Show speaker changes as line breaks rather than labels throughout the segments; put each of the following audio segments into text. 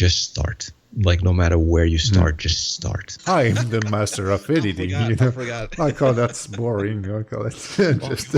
just start. Like no matter where you start, just start.
I'm the master of editing.
I forgot.
I call that's boring. I call it just.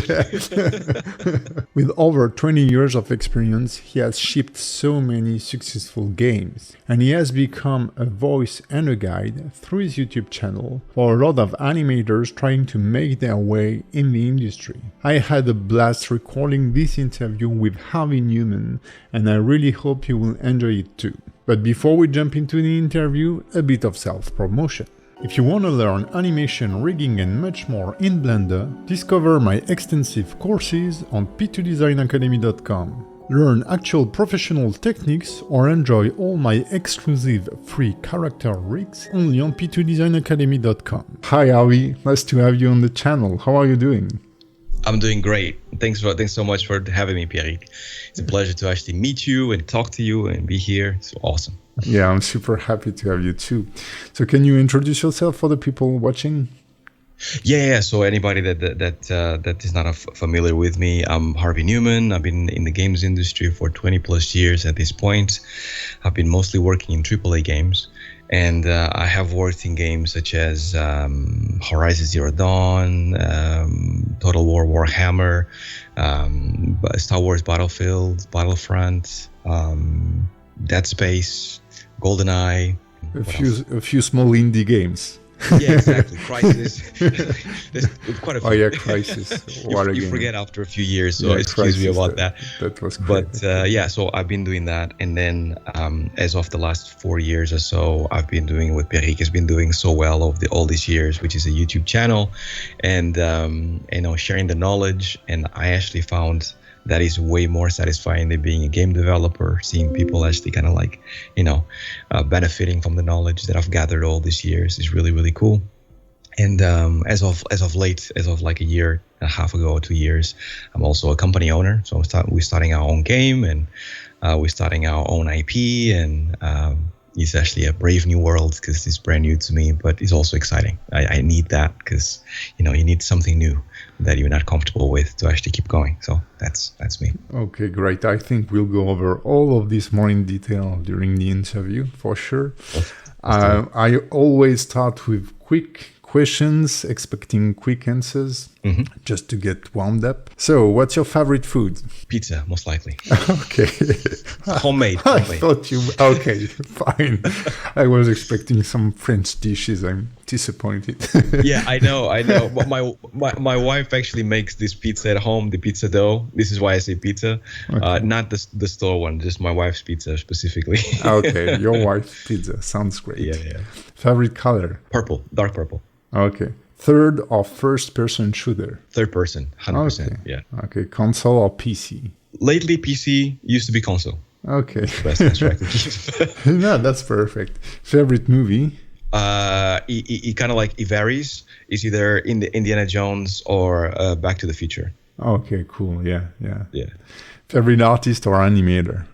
With over 20 years of experience, he has shipped so many successful games, and he has become a voice and a guide through his YouTube channel for a lot of animators trying to make their way in the industry. I had a blast recording this interview with Harvey Newman, and I really hope you will enjoy it too. But before we jump into the interview, a bit of self-promotion. If you want to learn animation, rigging and much more in Blender, discover my extensive courses on P2design Academy.com. Learn actual professional techniques or enjoy all my exclusive free character rigs only on P2design Academy.com. Hi Harvey, nice to have you on the channel. How are you doing?
I'm doing great. Thanks so much for having me, Pierrick. It's a pleasure to actually meet you and talk to you and be here. It's awesome.
Yeah, I'm super happy to have you too. So can you introduce yourself for the people watching?
Yeah. So anybody that is not familiar with me, I'm Harvey Newman. I've been in the games industry for 20 plus years at this point. I've been mostly working in AAA games. And I have worked in games such as Horizon Zero Dawn, Total War Warhammer, Star Wars Battlefield, Battlefront, Dead Space, GoldenEye.
A few small indie games.
Yeah, exactly. Crisis. There's quite a few.
Oh yeah, Crisis.
You forget after a few years, so excuse me about that.
That was great.
But yeah, so I've been doing that, and then as of the last 4 years or so, I've been doing what Pierrick has been doing so well over all these years, which is a YouTube channel, and sharing the knowledge. And I actually found that is way more satisfying than being a game developer, seeing people actually kind of like, benefiting from the knowledge that I've gathered all these years is really, really cool. And as of late, as of like a year and a half ago, 2 years, I'm also a company owner. So we're starting our own game, and we're starting our own IP, and it's actually a brave new world because it's brand new to me, but it's also exciting. I need that because, you need something new that you're not comfortable with to actually keep going. So that's me.
Okay, great. I think we'll go over all of this more in detail during the interview for sure. I always start with quick questions, expecting quick answers, just to get warmed up. So, what's your favorite food?
Pizza, most likely.
Okay.
Homemade.
I thought you... Okay, fine. I was expecting some French dishes. I'm disappointed.
Yeah, I know. But my wife actually makes this pizza at home, the pizza dough. This is why I say pizza. Okay. Not the store one, just my wife's pizza specifically.
Okay, your wife's pizza. Sounds great.
Yeah.
Favorite color?
Purple, dark purple.
Okay. Third or first person shooter?
Third person, 100%.
Okay.
Yeah.
Okay. Console or PC?
Lately, PC, used to be console.
Okay.
Best answer I could give.
No, that's perfect. Favorite movie?
It kind of like it varies. It's either in the Indiana Jones or Back to the Future.
Okay, cool. Yeah. Favorite artist or animator?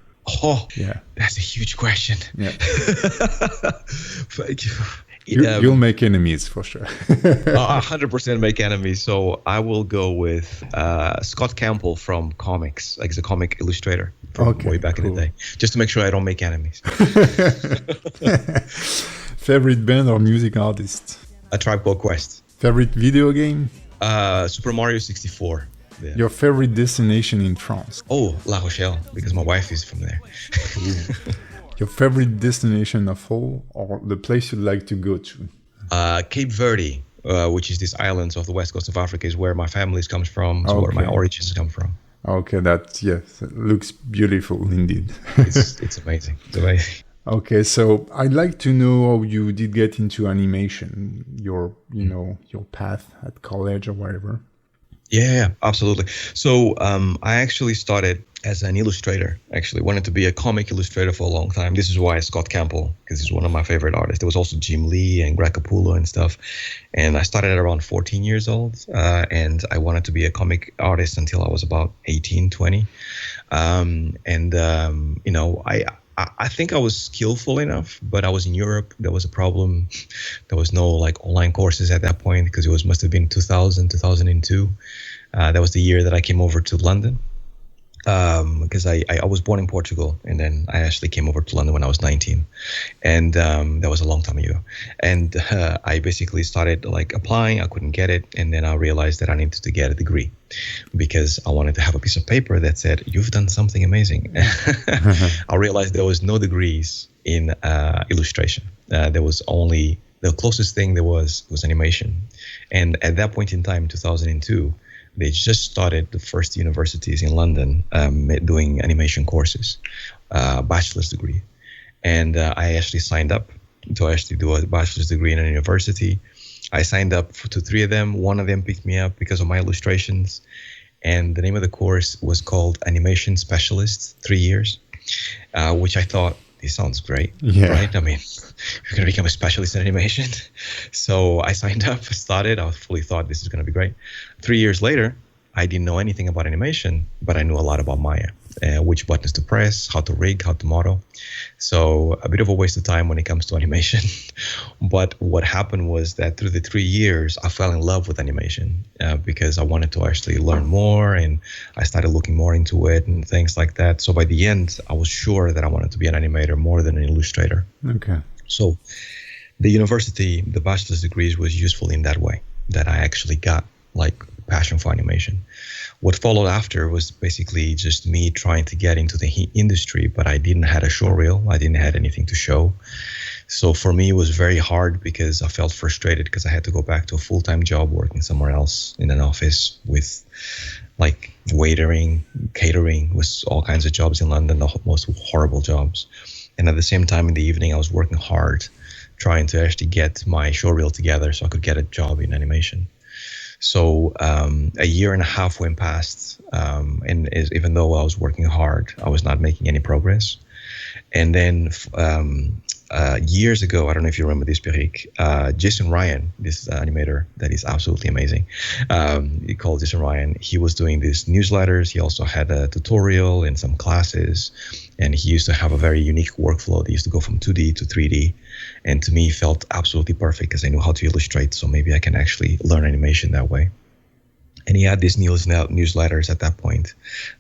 Oh, yeah. That's a huge question.
Yeah. You'll make enemies for sure.
100% make enemies. So I will go with Scott Campbell from comics. Like he's a comic illustrator from way back in the day. Just to make sure I don't make enemies.
Favorite band or music artist?
A Tribe Called Quest.
Favorite video game?
Super Mario 64. Yeah.
Your favorite destination in France?
Oh, La Rochelle, because my wife is from there.
Your favorite destination of all, or the place you'd like to go to?
Cape Verde, which is this islands off the west coast of Africa, is where my family comes from, where my origins come from.
Okay, it looks beautiful indeed.
It's amazing. It's amazing.
Okay, so I'd like to know how you did get into animation, your path at college or whatever.
Yeah, absolutely. So I actually started as an illustrator. Actually wanted to be a comic illustrator for a long time. This is why Scott Campbell, because he's one of my favorite artists. There was also Jim Lee and Greg Capullo and stuff. And I started at around 14 years old. And I wanted to be a comic artist until I was about 18, 20. I think I was skillful enough, but I was in Europe. There was a problem. There was no online courses at that point because it must have been 2000, 2002. That was the year that I came over to London. because I was born in Portugal, and then I actually came over to London when I was 19, and that was a long time ago. And I basically started like applying. I couldn't get it, and then I realized that I needed to get a degree because I wanted to have a piece of paper that said you've done something amazing. I realized there was no degrees in illustration. There was only the closest thing there was animation, and at that point in time, 2002. They just started the first universities in London doing animation courses, bachelor's degree. And I actually signed up to actually do a bachelor's degree in a university. I signed up to 3 of them. One of them picked me up because of my illustrations. And the name of the course was called Animation Specialist, 3 years, which I thought, this sounds great, right? I mean, you're going to become a specialist in animation. So I signed up, started. I fully thought this is going to be great. 3 years later, I didn't know anything about animation, but I knew a lot about Maya, which buttons to press, how to rig, how to model. So a bit of a waste of time when it comes to animation. But what happened was that through the 3 years, I fell in love with animation because I wanted to actually learn more, and I started looking more into it and things like that. So by the end, I was sure that I wanted to be an animator more than an illustrator.
Okay.
So the university, the bachelor's degrees was useful in that way, that I actually got like passion for animation. What followed after was basically just me trying to get into the industry, but I didn't have a show reel. I didn't have anything to show. So for me, it was very hard because I felt frustrated because I had to go back to a full-time job working somewhere else in an office with like waitering, catering, with all kinds of jobs in London, the most horrible jobs. And at the same time in the evening, I was working hard trying to actually get my show reel together so I could get a job in animation. So a year and a half went past, and even though I was working hard, I was not making any progress. And then years ago, I don't know if you remember this, Pierrick, Jason Ryan, this animator that is absolutely amazing. He called Jason Ryan. He was doing these newsletters. He also had a tutorial and some classes. And he used to have a very unique workflow. They used to go from 2D to 3D. And to me, it felt absolutely perfect because I knew how to illustrate. So maybe I can actually learn animation that way. And he had these newsletters at that point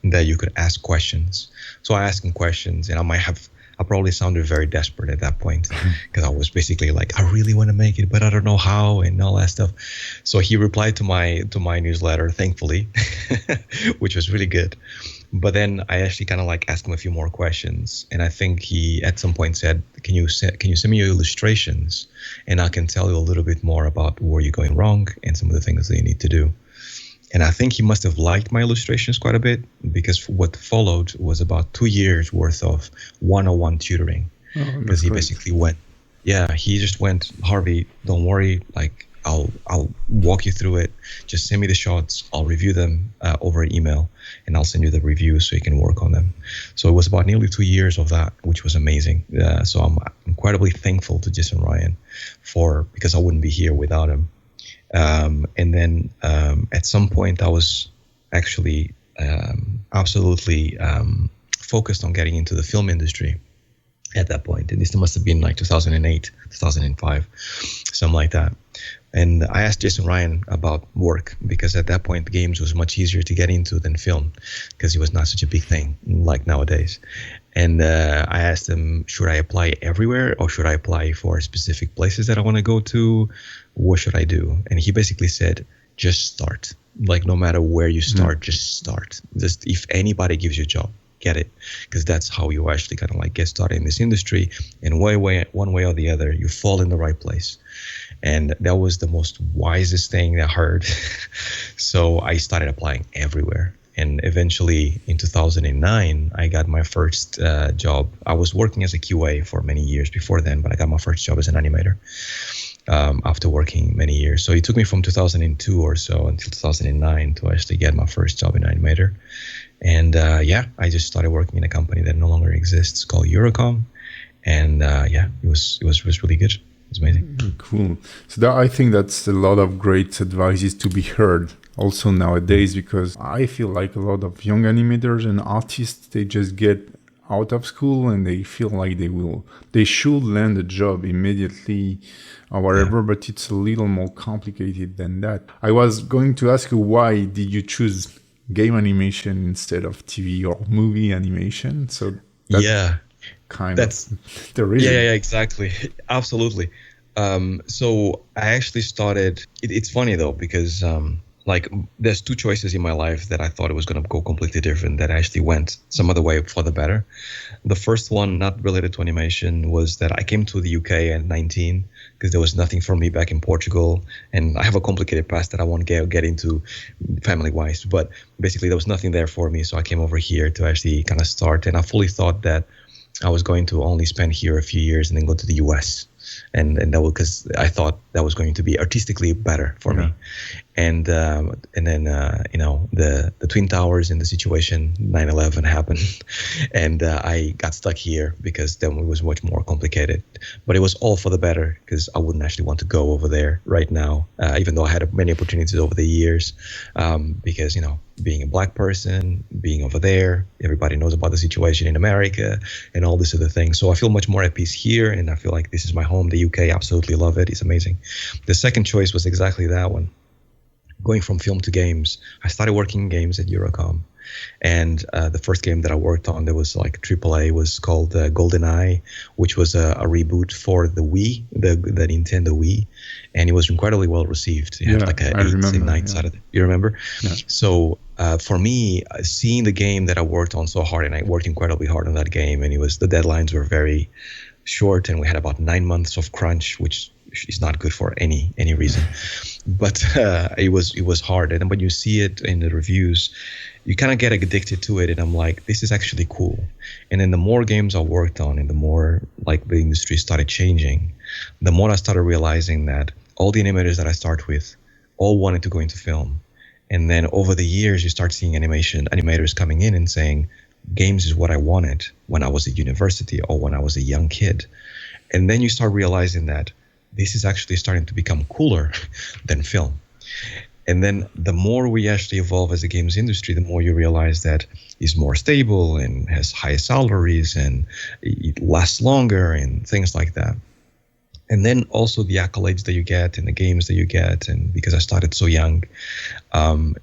that you could ask questions. So I asked him questions, and I probably sounded very desperate at that point because I was basically like, I really want to make it, but I don't know how and all that stuff. So he replied to my newsletter, thankfully, which was really good. But then I actually kind of like asked him a few more questions, and I think he at some point said, "Can you send me your illustrations, and I can tell you a little bit more about where you're going wrong and some of the things that you need to do." And I think he must have liked my illustrations quite a bit because what followed was about 2 years worth of one-on-one tutoring. Because he basically went, he just went, Harvey, don't worry, like I'll walk you through it. Just send me the shots. I'll review them over email, and I'll send you the reviews so you can work on them. So it was about nearly 2 years of that, which was amazing. So I'm incredibly thankful to Jason Ryan because I wouldn't be here without him. And then at some point, I was actually absolutely focused on getting into the film industry at that point. And this must have been like 2008, 2005, something like that. And I asked Jason Ryan about work because at that point, games was much easier to get into than film because it was not such a big thing like nowadays. And I asked him, should I apply everywhere or should I apply for specific places that I want to go to? What should I do? And he basically said, just start. Like no matter where you start, just start. Just if anybody gives you a job, get it. Because that's how you actually kind of like get started in this industry. And one way or the other, you fall in the right place. And that was the most wisest thing I heard. So I started applying everywhere. And eventually in 2009, I got my first job. I was working as a QA for many years before then, but I got my first job as an animator after working many years. So it took me from 2002 or so until 2009 to actually get my first job in animator. And I just started working in a company that no longer exists called Eurocom. And it was really good. It was amazing.
Cool. So I think that's a lot of great advices to be heard also nowadays, because I feel like a lot of young animators and artists, they just get out of school and they feel like they should land a job immediately or whatever, but it's a little more complicated than that. I was going to ask you, why did you choose game animation instead of TV or movie animation. So that's
Yeah,
of
that's
the
yeah,
reason.
yeah, exactly. Absolutely. So I actually started. It's funny though because like there's two choices in my life that I thought it was going to go completely different that actually went some other way for the better. The first one, not related to animation, was that I came to the UK at 19 because there was nothing for me back in Portugal, and I have a complicated past that I won't get into family-wise. But basically, there was nothing there for me, so I came over here to actually kind of start. And I fully thought that I was going to only spend here a few years and then go to the US. And that was because I thought that was going to be artistically better for me. And then the Twin Towers and the situation 9/11 happened, and I got stuck here because then it was much more complicated. But it was all for the better because I wouldn't actually want to go over there right now, even though I had many opportunities over the years. Because being a black person, being over there, everybody knows about the situation in America and all this other thing. So I feel much more at peace here, and I feel like this is my home. The UK, absolutely love it. It's amazing. The second choice was exactly that one. Going from film to games, I started working in games at Eurocom, and the first game that I worked on that was like AAA was called GoldenEye, which was a reboot for the Wii, the Nintendo Wii, and it was incredibly well received. It had like a 8 and 9 out of it. You remember?
Yeah.
So for me, seeing the game that I worked on so hard, and I worked incredibly hard on that game, and the deadlines were very short, and we had about 9 months of crunch, which is not good for any reason. But it was hard, and when you see it in the reviews, you kind of get addicted to it. And I'm like, this is actually cool. And then the more games I worked on, and the more like the industry started changing, the more I started realizing that all the animators that I start with all wanted to go into film. And then over the years, you start seeing animators coming in and saying, games is what I wanted when I was at university or when I was a young kid. And then you start realizing that this is actually starting to become cooler than film. And then the more we actually evolve as a games industry, the more you realize that it's more stable and has higher salaries and it lasts longer and things like that. And then also the accolades that you get and the games that you get. And because I started so young,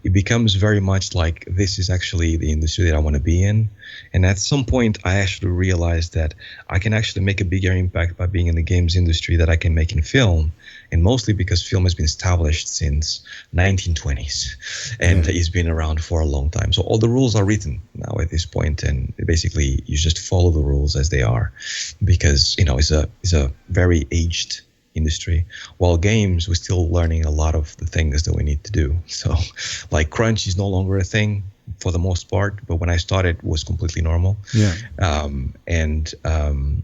it becomes very much like this is actually the industry that I want to be in. And at some point, I actually realized that I can actually make a bigger impact by being in the games industry that I can make in film. And mostly because film has been established since 1920s and it's been around for a long time. So all the rules are written now at this point, and basically you just follow the rules as they are because, it's a very aged industry. While games, we're still learning a lot of the things that we need to do. So like crunch is no longer a thing for the most part, but when I started, it was completely normal.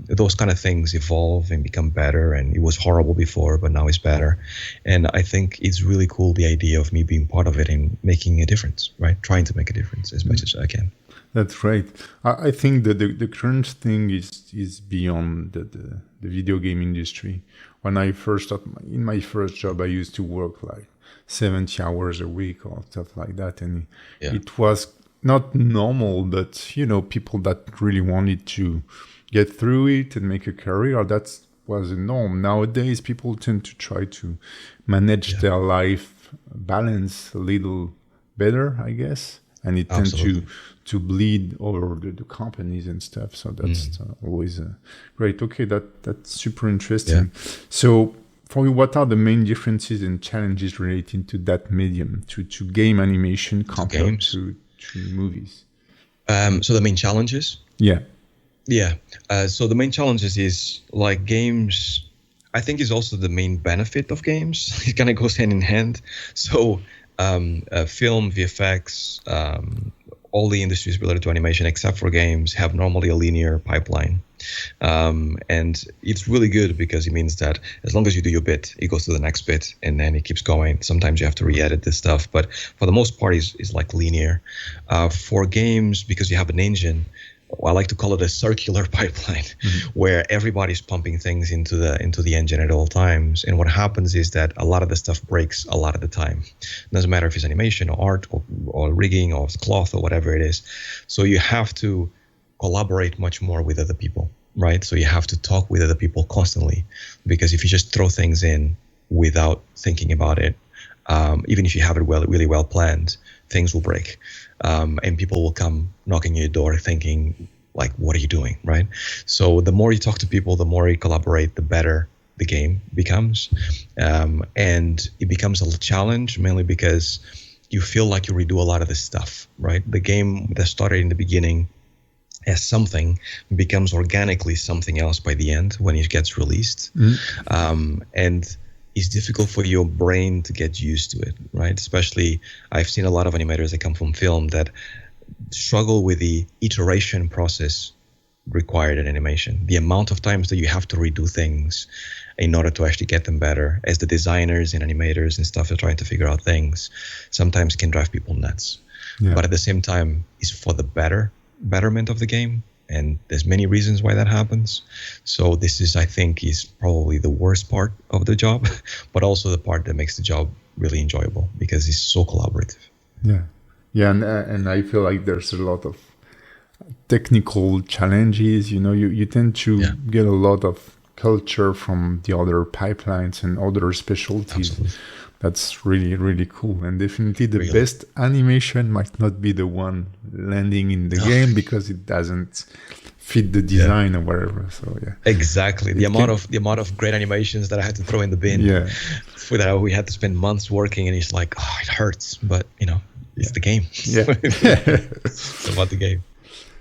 Those kind of things evolve and become better, and it was horrible before, but now it's better. And I think it's really cool, the idea of me being part of it and making a difference, right? Trying to make a difference as much as I can.
That's right. I think that the current thing is beyond the video game industry. When I first in my first job, I used to work like 70 hours a week or stuff like that. And it was not normal, but, people that really wanted to get through it and make a career, that was a norm. Nowadays, people tend to try to manage their life balance a little better, I guess. And it tends to bleed over the companies and stuff. So that's always great. Okay, that's super interesting. Yeah. So for you, what are the main differences and challenges relating to that medium, to game animation compared to movies?
So the main challenges?
Yeah.
So the main challenges is like games, I think is also the main benefit of games. It kind of goes hand in hand. So film, VFX, all the industries related to animation except for games have normally a linear pipeline. And it's really good because it means that as long as you do your bit, it goes to the next bit and then it keeps going. Sometimes you have to re-edit this stuff, but for the most part is like linear. For games, because you have an engine, I like to call it a circular pipeline, where everybody's pumping things into the engine at all times. And what happens is that a lot of the stuff breaks a lot of the time. It doesn't matter if it's animation or art or rigging or cloth or whatever it is. So you have to collaborate much more with other people, right? So you have to talk with other people constantly, because if you just throw things in without thinking about it, even if you have it really well planned, things will break, and people will come knocking on your door thinking, like, what are you doing, right? So the more you talk to people, the more you collaborate, the better the game becomes. And it becomes a challenge mainly because you feel like you redo a lot of this stuff, right? The game that started in the beginning as something becomes organically something else by the end when it gets released. And it's difficult for your brain to get used to it, right? Especially, I've seen a lot of animators that come from film that struggle with the iteration process required in animation. The amount of times that you have to redo things in order to actually get them better, as the designers and animators and stuff are trying to figure out things, sometimes can drive people nuts. Yeah. But at the same time, it's for the betterment of the game, and there's many reasons why that happens. So this is, I think, is probably the worst part of the job, but also the part that makes the job really enjoyable because it's so collaborative.
Yeah, and I feel like there's a lot of technical challenges. You tend to get a lot of culture from the other pipelines and other specialties.
Absolutely.
That's really, really cool. And definitely the best animation might not be the one landing in the game because it doesn't fit the design or whatever. So
exactly. The amount of great animations that I had to throw in the bin. For that we had to spend months working, and it's like, it hurts, but it's the game. It's about the game.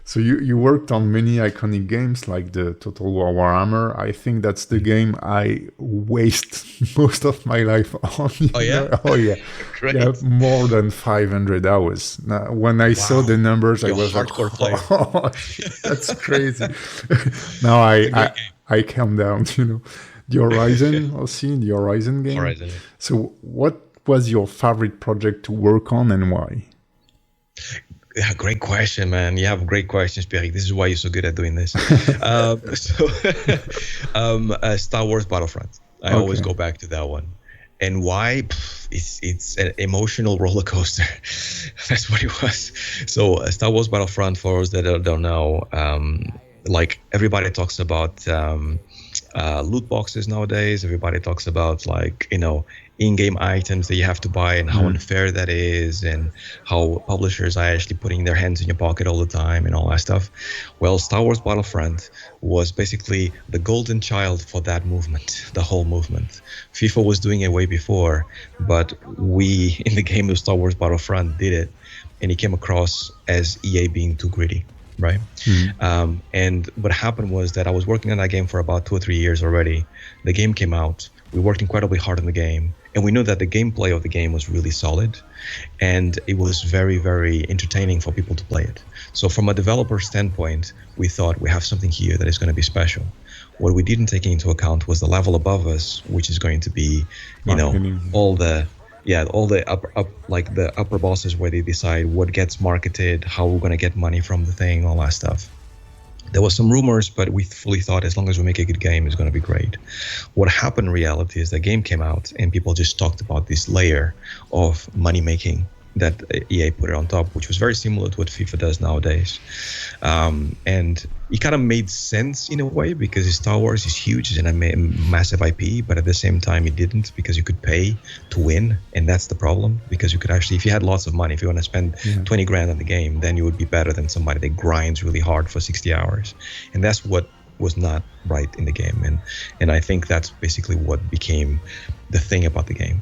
So you worked on many iconic games like the Total War Warhammer. I think that's the game I waste most of my life on.
Oh yeah?
Oh yeah.
Great.
Yeah, more than 500 hours. Now, when I saw the numbers, I was
hardcore
like, oh, that's crazy. Now I calm down, The Horizon, the Horizon game.
Horizon.
So what was your favorite project to work on and why?
Yeah, great question, man. You have great questions, Pierrick. This is why you're so good at doing this. Star Wars Battlefront. I always go back to that one. And why? It's an emotional roller coaster. That's what it was. So Star Wars Battlefront, for those that don't know, like everybody talks about loot boxes nowadays. Everybody talks about in-game items that you have to buy and how unfair that is, and how publishers are actually putting their hands in your pocket all the time and all that stuff. Well, Star Wars Battlefront was basically the golden child for that movement, the whole movement. FIFA was doing it way before, but we in the game of Star Wars Battlefront did it, and it came across as EA being too greedy. Right. And what happened was that I was working on that game for about 2 or 3 years already. The game came out. We worked incredibly hard on the game, and we knew that the gameplay of the game was really solid, and it was very, very entertaining for people to play it. So from a developer standpoint, we thought we have something here that is going to be special. What we didn't take into account was the level above us, which is going to be, all the upper bosses, where they decide what gets marketed, how we're going to get money from the thing, all that stuff. There was some rumors, but we fully thought as long as we make a good game, it's going to be great. What happened in reality is the game came out and people just talked about this layer of money making that EA put it on top, which was very similar to what FIFA does nowadays. And it kind of made sense in a way because Star Wars is huge and a massive IP, but at the same time it didn't, because you could pay to win, and that's the problem. Because you could actually, if you had lots of money, if you want to spend 20 grand on the game, then you would be better than somebody that grinds really hard for 60 hours. And that's what was not right in the game, and I think that's basically what became the thing about the game.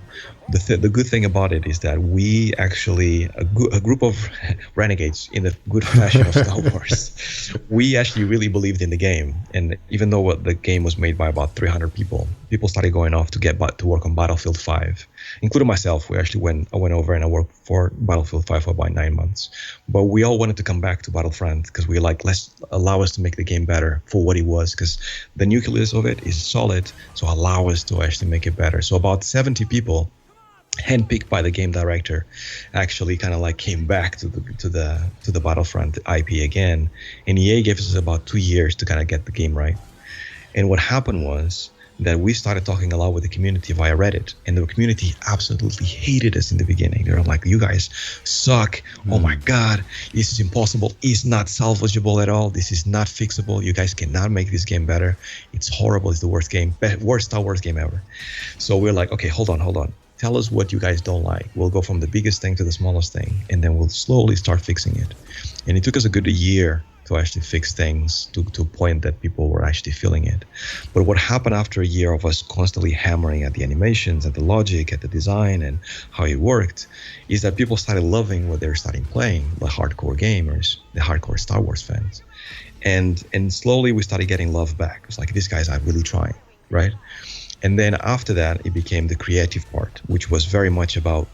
The good thing about it is that we actually, a group of renegades in the good fashion of Star Wars, we actually really believed in the game. And even though the game was made by about 300 people started going off to work on Battlefield 5, including myself. I went over and I worked for Battlefield 5 for about 9 months. But we all wanted to come back to Battlefront because we were like, let's allow us to make the game better for what it was, because the nucleus of it is solid, so allow us to actually make it better. So about 70 people, handpicked by the game director, actually kind of came back to the Battlefront IP again, and EA gave us about 2 years to kind of get the game right. And what happened was that we started talking a lot with the community via Reddit, and the community absolutely hated us in the beginning. They were like, you guys suck. Oh my God, this is impossible. It's not salvageable at all. This is not fixable. You guys cannot make this game better. It's horrible. It's the worst Star Wars game ever. So we're like, okay, hold on. tell us what you guys don't like. We'll go from the biggest thing to the smallest thing, and then we'll slowly start fixing it. And it took us a good year to actually fix things to a point that people were actually feeling it. But what happened after a year of us constantly hammering at the animations, at the logic, at the design, and how it worked, is that people started loving what they were starting playing, the hardcore gamers, the hardcore Star Wars fans. And slowly we started getting love back. It's like, these guys are really trying, right? And then after that, it became the creative part, which was very much about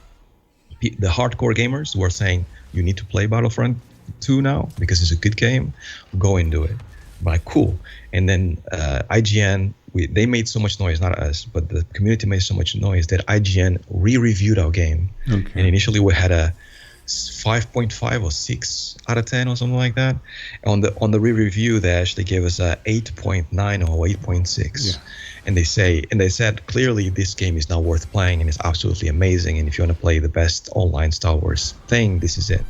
the hardcore gamers who are saying, you need to play Battlefront 2 now because it's a good game, go and do it. I'm like, cool. And then IGN, they made so much noise, not us, but the community made so much noise that IGN re-reviewed our game. Okay. And initially we had a 5.5 or 6 out of 10 or something like that. On the re-review, they actually gave us a 8.9 or 8.6. Yeah. And they said clearly this game is now worth playing and it's absolutely amazing. And if you want to play the best online Star Wars thing, this is it.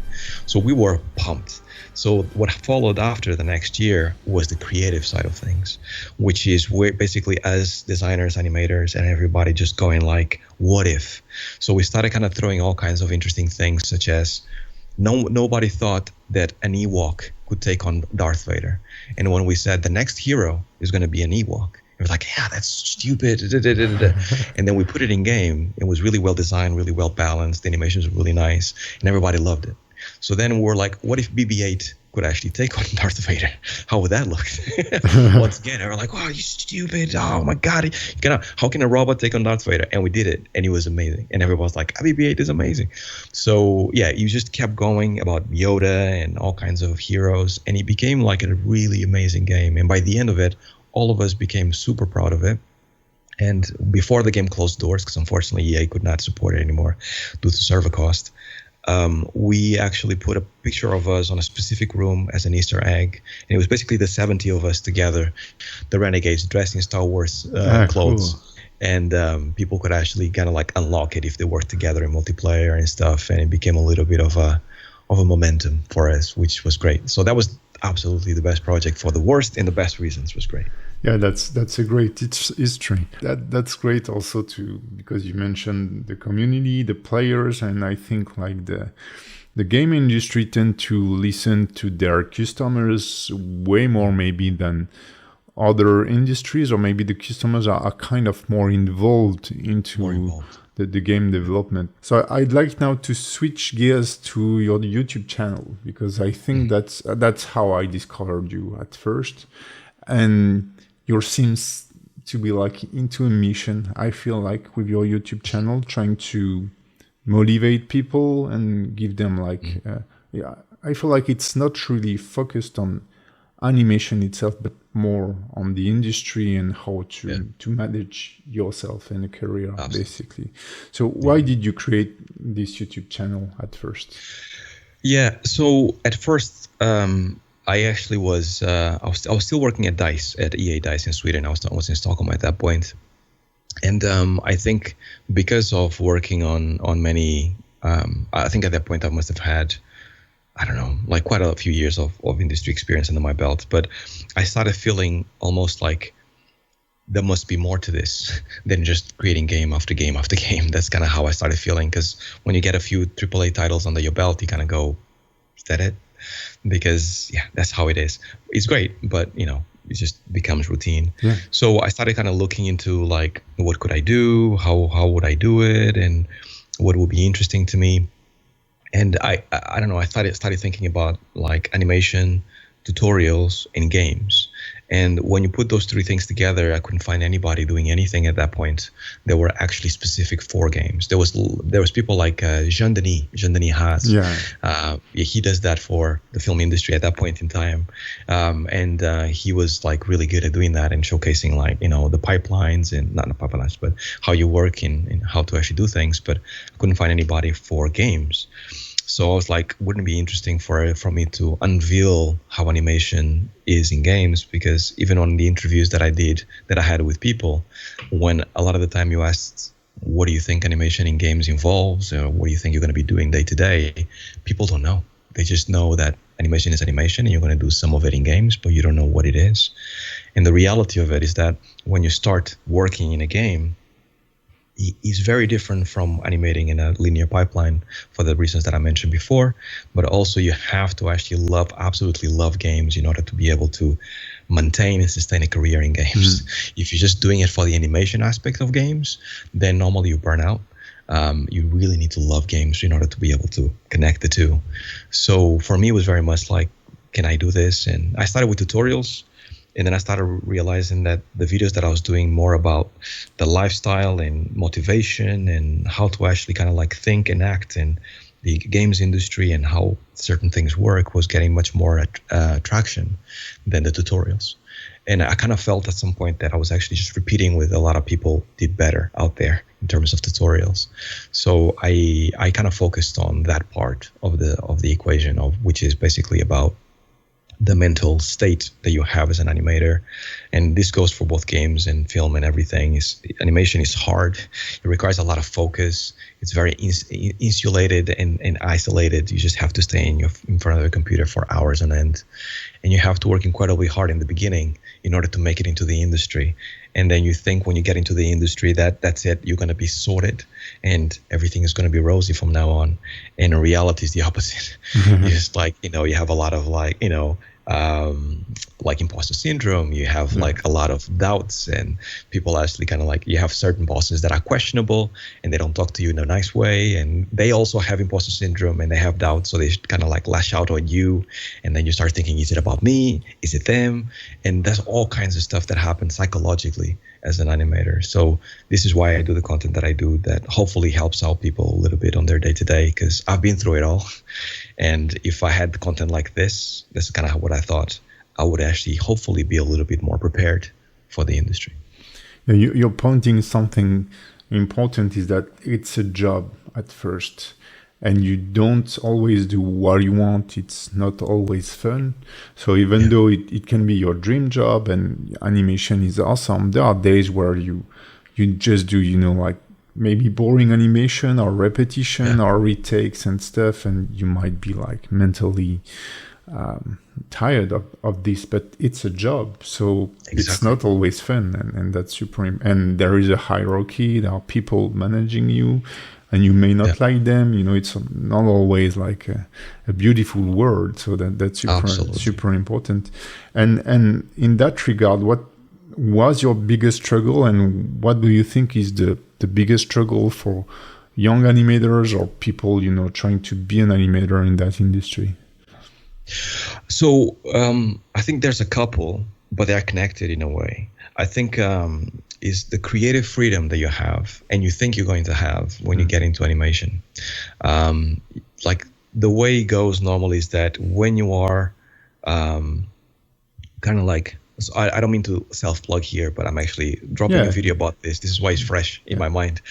So we were pumped. So what followed after the next year was the creative side of things, which is where basically as designers, animators, and everybody just going like, what if? So we started kind of throwing all kinds of interesting things, such as nobody thought that an Ewok could take on Darth Vader. And when we said the next hero is going to be an Ewok, it was like, yeah, that's stupid. And then we put it in game. It was really well designed, really well balanced. The animations were really nice, and everybody loved it. So then we're like, what if BB-8 could actually take on Darth Vader? How would that look? Once again, we're like, oh, you stupid. Oh, my God. How can a robot take on Darth Vader? And we did it, and it was amazing. And everyone was like, BB-8 is amazing. So, yeah, you just kept going about Yoda and all kinds of heroes, and it became like a really amazing game. And by the end of it, all of us became super proud of it. And before the game closed doors, because unfortunately EA could not support it anymore due to server cost, we actually put a picture of us on a specific room as an Easter egg. And it was basically the 70 of us together, the Renegades dressed in Star Wars clothes. Cool. And people could actually kind of like unlock it if they worked together in multiplayer and stuff. And it became a little bit of a momentum for us, which was great. So that was absolutely the best project for the worst and the best reasons. Was great.
Yeah, that's a great history. That's great also too, because you mentioned the community, the players, and I think like the game industry tend to listen to their customers way more maybe than other industries, or maybe the customers are kind of more involved into the game development. So I'd like now to switch gears to your YouTube channel, because I think that's how I discovered you at first. And your seems to be like into a mission, I feel like, with your YouTube channel, trying to motivate people and give them like, I feel like it's not really focused on animation itself, but more on the industry and how to manage yourself in a career, basically. So why did you create this YouTube channel at first?
Yeah, so at first, I actually was I was still working at DICE, at EA DICE in Sweden. I was in Stockholm at that point. And I think because of working on many, I think at that point I must have had, I don't know, like quite a few years of industry experience under my belt. But I started feeling almost like there must be more to this than just creating game after game after game. That's kind of how I started feeling, because when you get a few AAA titles under your belt, you kind of go, is that it? Because that's how it is. It's great, but it just becomes routine. Yeah. So I started kind of looking into like, what could I do? How would I do it? And what would be interesting to me? And I don't know, I started thinking about like animation tutorials in games. And when you put those three things together, I couldn't find anybody doing anything at that point that were actually specific for games. There was people like Jean-Denis Haas. Yeah. He does that for the film industry at that point in time. And he was like really good at doing that and showcasing like, the pipelines, and not the pipelines, but how you work in how to actually do things. But I couldn't find anybody for games. So I was like, wouldn't it be interesting for me to unveil how animation is in games? Because even on the interviews that I had with people, when a lot of the time you asked, what do you think animation in games involves? Or what do you think you're going to be doing day to day? People don't know. They just know that animation is animation and you're going to do some of it in games, but you don't know what it is. And the reality of it is that when you start working in a game, is very different from animating in a linear pipeline for the reasons that I mentioned before. But also you have to actually absolutely love games in order to be able to maintain and sustain a career in games. If you're just doing it for the animation aspect of games, then normally you burn out. You really need to love games in order to be able to connect the two. So for me, it was very much like, can I do this? And I started with tutorials. And then I started realizing that the videos that I was doing more about the lifestyle and motivation and how to actually kind of like think and act in the games industry and how certain things work was getting much more traction than the tutorials. And I kind of felt at some point that I was actually just repeating with a lot of people did better out there in terms of tutorials. So I kind of focused on that part of the equation, of which is basically about the mental state that you have as an animator. And this goes for both games and film and everything. Animation is hard. It requires a lot of focus. It's very insulated and isolated. You just have to stay in front of the computer for hours on end. And you have to work incredibly hard in the beginning in order to make it into the industry. And then you think when you get into the industry that that's it, you're going to be sorted and everything is going to be rosy from now on. And in reality, it's the opposite. It's like, you have a lot of like imposter syndrome. You have like a lot of doubts, and people actually kind of like, you have certain bosses that are questionable and they don't talk to you in a nice way, and they also have imposter syndrome and they have doubts, so they kind of like lash out on you, and then you start thinking, is it about me, is it them? And there's all kinds of stuff that happens psychologically as an animator. So this is why I do the content that I do, that hopefully helps out people a little bit on their day-to-day, because I've been through it all. And if I had the content like this is kind of what I thought, I would actually hopefully be a little bit more prepared for the industry.
You're pointing something important, is that it's a job at first, and you don't always do what you want. It's not always fun. So even though it can be your dream job and animation is awesome, there are days where you just do, like maybe boring animation or repetition or retakes and stuff, and you might be like mentally tired of this, but it's a job, so it's not always fun, and that's super. And there is a hierarchy. There are people managing you, and you may not like them. It's not always like a beautiful world. So that's super important. And in that regard, what was your biggest struggle, and what do you think is the biggest struggle for young animators or people trying to be an animator in that industry?
So I think there's a couple, but they're connected in a way. I think is the creative freedom that you have and you think you're going to have when you get into animation. Like the way it goes normally is that when you are kind of like, so I don't mean to self-plug here, but I'm actually dropping a video about this. This is why it's fresh in my mind.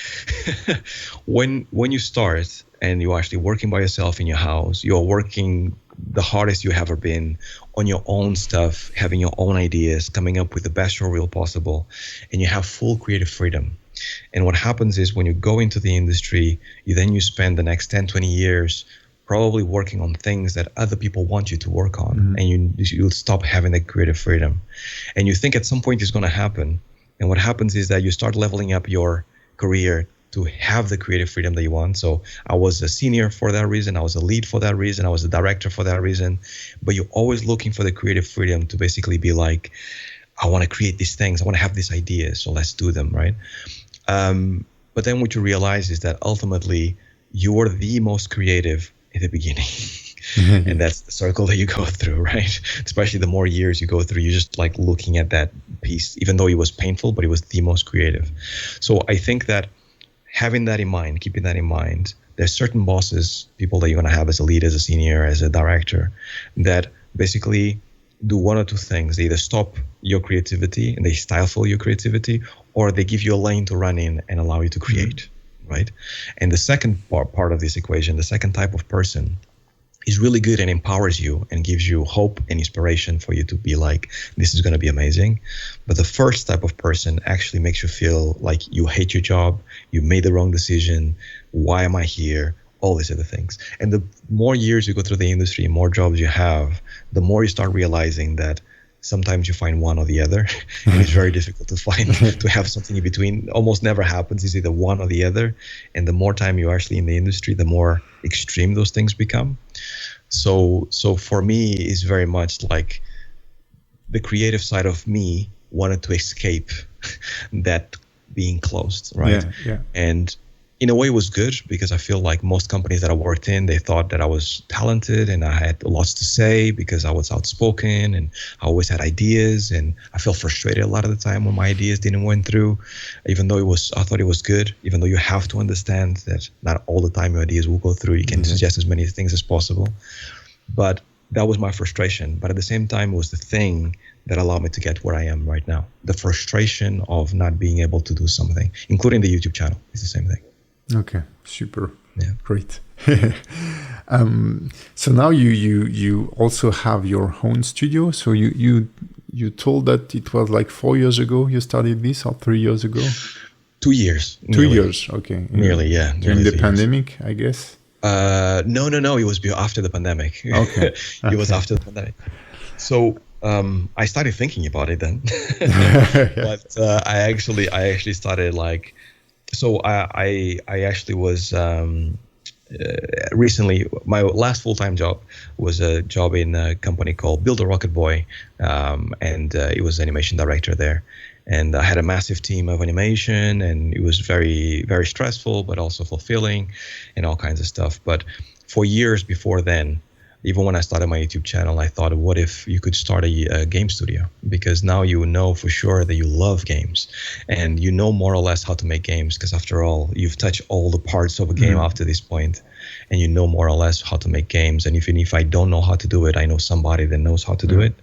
When you start and you're actually working by yourself in your house, you're working the hardest you have ever been on your own stuff, having your own ideas, coming up with the best showreel possible, and you have full creative freedom. And what happens is when you go into the industry, you spend the next 10, 20 years probably working on things that other people want you to work on, and you'll stop having that creative freedom. And you think at some point it's going to happen. And what happens is that you start leveling up your career to have the creative freedom that you want. So I was a senior for that reason. I was a lead for that reason. I was a director for that reason. But you're always looking for the creative freedom to basically be like, I want to create these things. I want to have these ideas. So let's do them, right? But then what you realize is that ultimately you are the most creative in the beginning. And that's the circle that you go through, right? Especially the more years you go through, you're just like looking at that piece, even though it was painful, but it was the most creative. So I think that having that in mind, keeping that in mind, there's certain bosses, people that you're going to have as a lead, as a senior, as a director, that basically do one or two things. They either stop your creativity and they stifle your creativity, or they give you a lane to run in and allow you to create, right? And the second part of this equation, the second type of person, is really good and empowers you and gives you hope and inspiration for you to be like, this is going to be amazing. But the first type of person actually makes you feel like you hate your job, you made the wrong decision, why am I here, all these other things. And the more years you go through the industry, more jobs you have, the more you start realizing that sometimes you find one or the other, and it's very difficult to find to have something in between. Almost never happens. It's either one or the other, and the more time you're actually in the industry, the more extreme those things become. So for me, it's very much like the creative side of me wanted to escape that being closed, right?
Yeah.
And in a way, it was good because I feel like most companies that I worked in, they thought that I was talented and I had lots to say because I was outspoken and I always had ideas, and I felt frustrated a lot of the time when my ideas didn't went through, even though I thought it was good, even though you have to understand that not all the time your ideas will go through. You can suggest as many things as possible. But that was my frustration. But at the same time, it was the thing that allowed me to get where I am right now. The frustration of not being able to do something, including the YouTube channel, is the same thing.
Okay, super.
Yeah.
Great. So now you also have your own studio. So you told that it was like 4 years ago you started this, or 3 years ago?
2 years.
2 years, okay.
Nearly, yeah.
During the pandemic, I guess?
No. It was after the pandemic.
Okay.
It was after the pandemic. So I started thinking about it then. But I actually started like, so I actually was recently, my last full-time job was a job in a company called Build a Rocket Boy, and it was animation director there. And I had a massive team of animation, and it was very, very stressful, but also fulfilling and all kinds of stuff. But for years before then, even when I started my YouTube channel, I thought, what if you could start a game studio? Because now you know for sure that you love games, and you know more or less how to make games, because after all, you've touched all the parts of a game up to this point, and you know more or less how to make games. And even if I don't know how to do it, I know somebody that knows how to do it,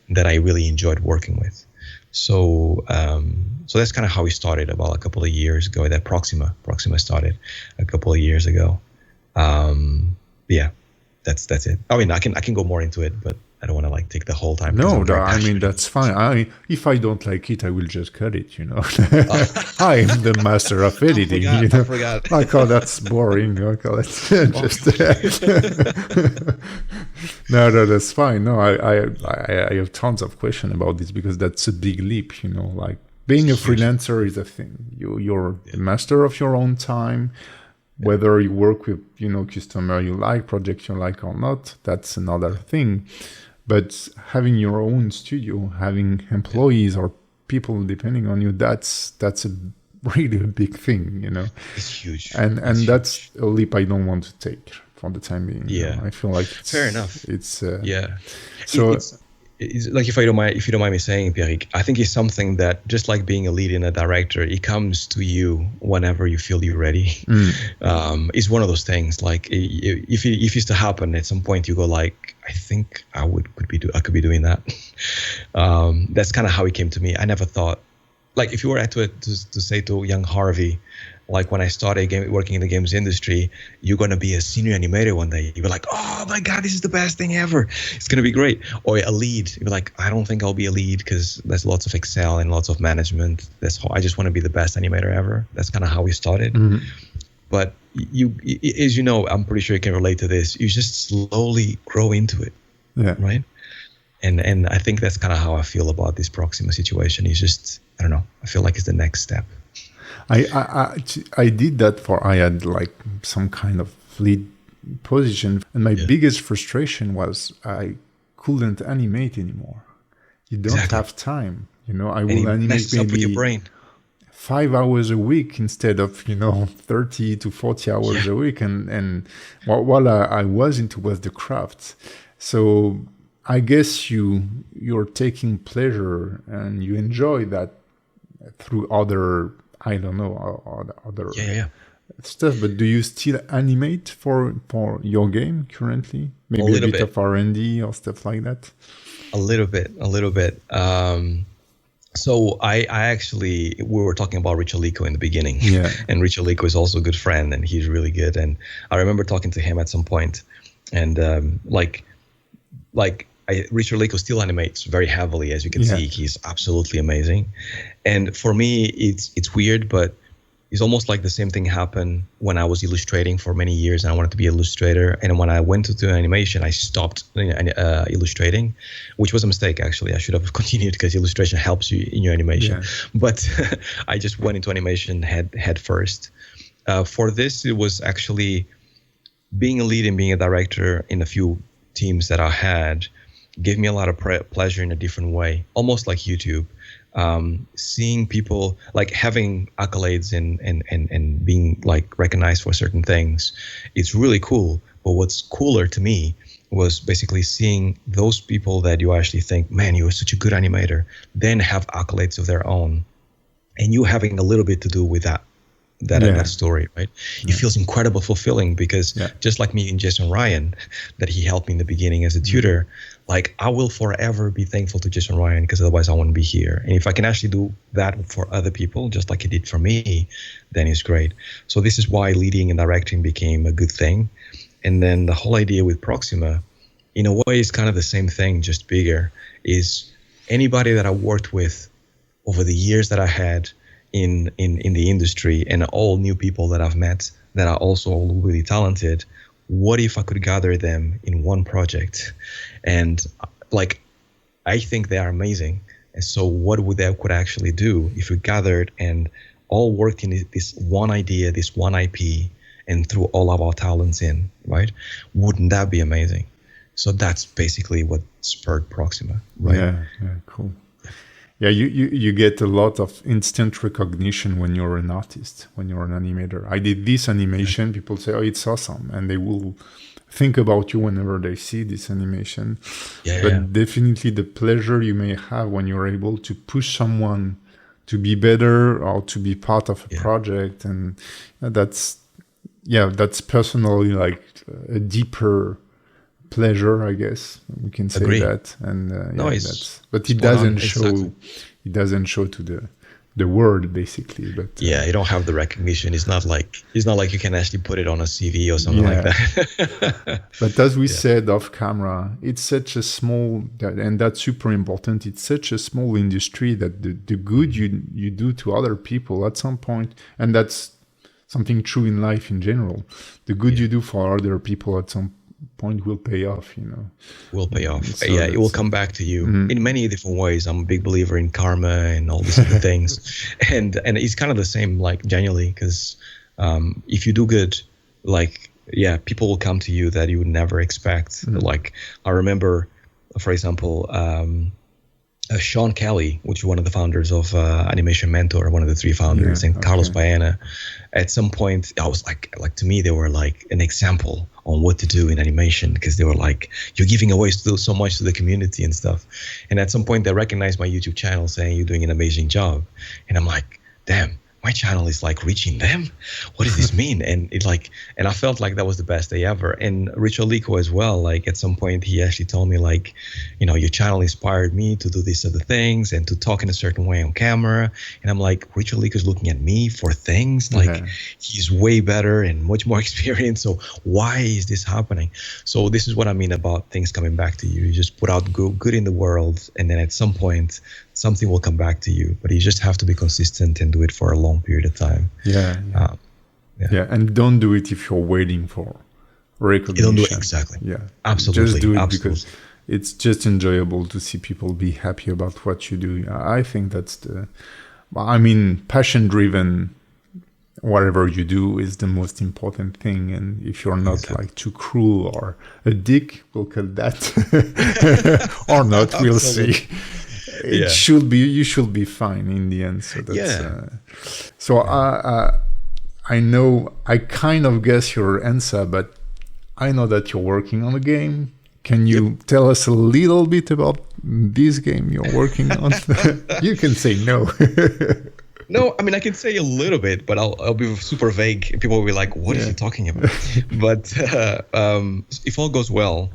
that I really enjoyed working with. So that's kind of how we started about a couple of years ago. That Proxima started a couple of years ago. Yeah. That's it. I mean, I can go more into it, but I don't want to like take the whole time.
No, I mean, that's fine. If I don't like it, I will just cut it, you know. I am the master of editing. I forgot. Like, oh, that's boring. Okay, let's just... No, that's fine. No, I have tons of questions about this because that's a big leap, you know. Like, being a freelancer is a thing. You're the master of your own time. Whether you work with, you know, customer you like, project you like or not, that's another thing. But having your own studio, having employees or people depending on you, that's a really big thing, you know.
It's huge.
And that's a leap I don't want to take for the time being.
Yeah.
You know? I feel like
fair enough.
It's
yeah.
So
it's like, if you don't mind me saying, Pierrick, I think it's something that, just like being a lead and a director, it comes to you whenever you feel you're ready. It's one of those things. Like, if it used to happen at some point, you go like, I think I could be doing that. That's kind of how it came to me. I never thought, like, if you were to say to young Harvey, like, when I started working in the games industry, you're going to be a senior animator one day. You'd be like, oh my God, this is the best thing ever. It's going to be great. Or a lead. You'd be like, I don't think I'll be a lead because there's lots of Excel and lots of management. I just want to be the best animator ever. That's kind of how we started. But as you know, I'm pretty sure you can relate to this. You just slowly grow into it.
Yeah.
Right? And I think that's kind of how I feel about this Proxima situation. It's just, I don't know. I feel like it's the next step.
I did that I had like some kind of lead position, and my biggest frustration was I couldn't animate anymore. You don't have time, you know. I will animate maybe
your brain.
5 hours a week instead of, you know, 30 to 40 hours a week, and while I was into was the craft. So I guess you're taking pleasure and you enjoy that through other, I don't know, other stuff. But do you still animate for your game currently? Maybe a bit of R&D or stuff like that?
A little bit. So I actually, we were talking about Rich Alico in the beginning. Yeah. And Rich Alico is also a good friend, and he's really good. And I remember talking to him at some point, and Rich Alico still animates very heavily, as you can see. He's absolutely amazing. And for me, it's weird, but it's almost like the same thing happened when I was illustrating for many years and I wanted to be an illustrator. And when I went to do animation, I stopped illustrating, which was a mistake, actually. I should have continued because illustration helps you in your animation. Yeah. But I just went into animation head first. For this, it was actually being a lead and being a director in a few teams that I had gave me a lot of pleasure in a different way, almost like YouTube. Seeing people like having accolades and being like recognized for certain things, it's really cool. But what's cooler to me was basically seeing those people that you actually think, man, you're such a good animator, then have accolades of their own, and you having a little bit to do with that story, right? It feels incredibly fulfilling because just like me and Jason Ryan, that he helped me in the beginning as a tutor, like I will forever be thankful to Jason Ryan because otherwise I wouldn't be here. And if I can actually do that for other people, just like he did for me, then it's great. So this is why leading and directing became a good thing. And then the whole idea with Proxima, in a way, is kind of the same thing, just bigger, is anybody that I worked with over the years that I had in the industry and all new people that I've met that are also all really talented, what if I could gather them in one project? And like, I think they are amazing. And so what would they could actually do if we gathered and all worked in this one idea, this one IP, and threw all of our talents in, right? Wouldn't that be amazing? So that's basically what spurred Proxima, right?
Yeah, cool. Yeah, you get a lot of instant recognition when you're an artist, when you're an animator. I did this animation, people say, oh, it's awesome. And they will think about you whenever they see this animation. But definitely the pleasure you may have when you're able to push someone to be better or to be part of a project. And that's personally like a deeper pleasure, I guess we can say that. And but it doesn't show. Exactly. It doesn't show to the world, basically. But
you don't have the recognition. It's not like you can actually put it on a CV or something like that.
But as we said off camera, it's such a small, and that's super important. It's such a small industry that the good you do to other people at some point, and that's something true in life in general. The good you do for other people at some point will pay off,
will pay off. So it will come back to you in many different ways. I'm a big believer in karma and all these other things, and it's kind of the same, like, genuinely, because if you do good, like, people will come to you that you would never expect. Like, I remember, for example, Sean Kelly, which is one of the founders of Animation Mentor, one of the three founders, and Carlos Baena. At some point, I was like to me, they were like an example on what to do in animation, because they were like, you're giving away so much to the community and stuff. And at some point, they recognized my YouTube channel, saying you're doing an amazing job. And I'm like, damn, my channel is like reaching them. What does this mean? And I felt like that was the best day ever. And Richard Lico as well. Like, at some point, he actually told me, like, your channel inspired me to do these other things and to talk in a certain way on camera. And I'm like, Richard Lico is looking at me for things. Like, he's way better and much more experienced. So why is this happening? So this is what I mean about things coming back to you. You just put out good in the world, and then at some point, something will come back to you, but you just have to be consistent and do it for a long period of time. And
don't do it if you're waiting for recognition.
You don't do it, exactly. Absolutely.
Just do it because it's just enjoyable to see people be happy about what you do. I think that's passion driven. Whatever you do is the most important thing, and if you're not like too cruel or a dick, we'll cut that, or not. We'll see. You should be fine in the end. So that's I know I kind of guess your answer, but I know that you're working on a game. Can you tell us a little bit about this game you're working on? You can say no.
No, I mean, I can say a little bit, but I'll be super vague. People will be like, what is he talking about? But if all goes well,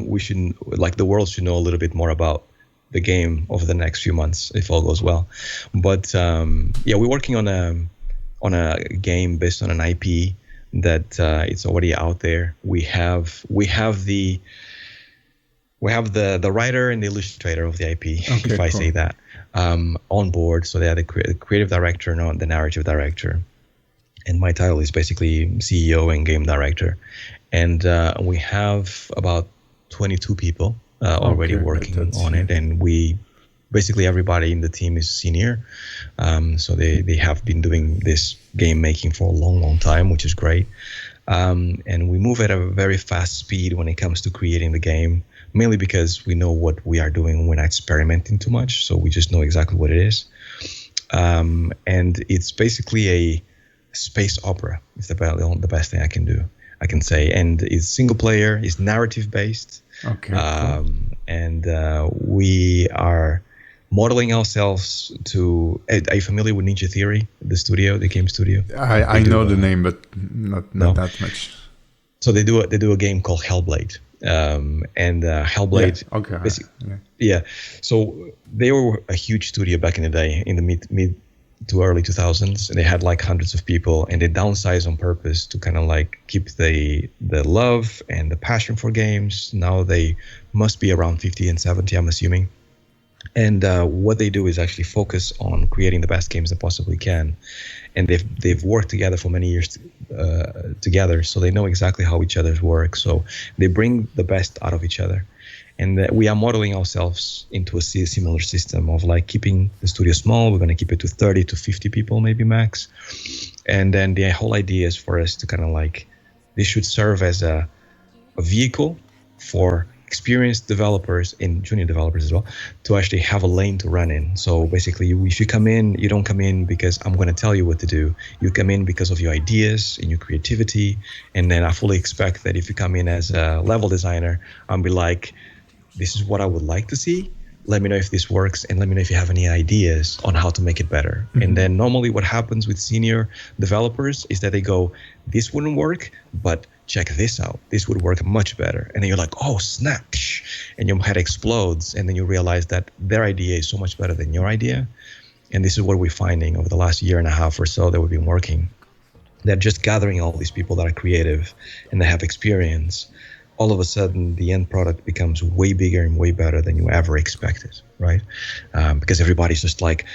we should, like, the world should know a little bit more about the game over the next few months, if all goes well. But we're working on a game based on an IP that it's already out there. We have the writer and the illustrator of the IP, if I say that, on board. So they are the creative director and the narrative director. and my title is basically CEO and game director. And we have about 22 people already working on it, and we basically everybody in the team is senior, so they have been doing this game making for a long time, which is great. And we move at a very fast speed when it comes to creating the game, mainly because we know what we are doing. We're not experimenting too much, so we just know exactly what it is. And it's basically a space opera. It's the best thing I can say. And it's single player, it's narrative based.
Okay.
And we are modeling ourselves to. Are you familiar with Ninja Theory, the game studio?
I know the name, but not that much.
So they do a game called Hellblade. And Hellblade.
Yeah. Okay.
Yeah. So they were a huge studio back in the day, in the mid to early 2000s, and they had like hundreds of people, and they downsized on purpose to kind of like keep the love and the passion for games. Now they must be around 50 and 70, I'm assuming. And what they do is actually focus on creating the best games they possibly can. And they've worked together for many years together, so they know exactly how each other's work. So they bring the best out of each other. And we are modeling ourselves into a similar system of like keeping the studio small. We're going to keep it to 30 to 50 people, maybe max. And then the whole idea is for us to kind of like, this should serve as a vehicle for experienced developers and junior developers as well to actually have a lane to run in. So basically, if you come in, you don't come in because I'm going to tell you what to do. You come in because of your ideas and your creativity. And then I fully expect that if you come in as a level designer, I'll be like, this is what I would like to see. Let me know if this works, and let me know if you have any ideas on how to make it better. Mm-hmm. And then normally what happens with senior developers is that they go, this wouldn't work, but check this out. This would work much better. And then you're like, oh, snap. And your head explodes. And then you realize that their idea is so much better than your idea. And this is what we're finding over the last year and a half or so that we've been working. They're just gathering all these people that are creative and they have experience. All of a sudden, the end product becomes way bigger and way better than you ever expected, right? Because everybody's just like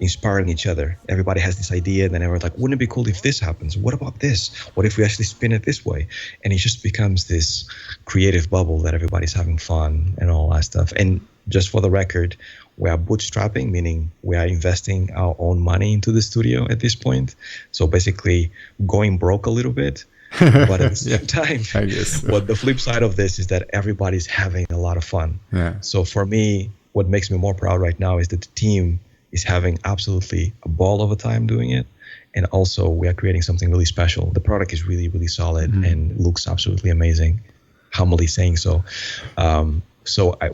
inspiring each other. Everybody has this idea, and then everyone's like, wouldn't it be cool if this happens? What about this? What if we actually spin it this way? And it just becomes this creative bubble that everybody's having fun and all that stuff. And just for the record, we are bootstrapping, meaning we are investing our own money into the studio at this point. So basically going broke a little bit. But at the same time,
I guess so.
What the flip side of this is that everybody's having a lot of fun.
Yeah.
So for me, what makes me more proud right now is that the team is having absolutely a ball of a time doing it. And also we are creating something really special. The product is really, really solid and looks absolutely amazing, humbly saying so.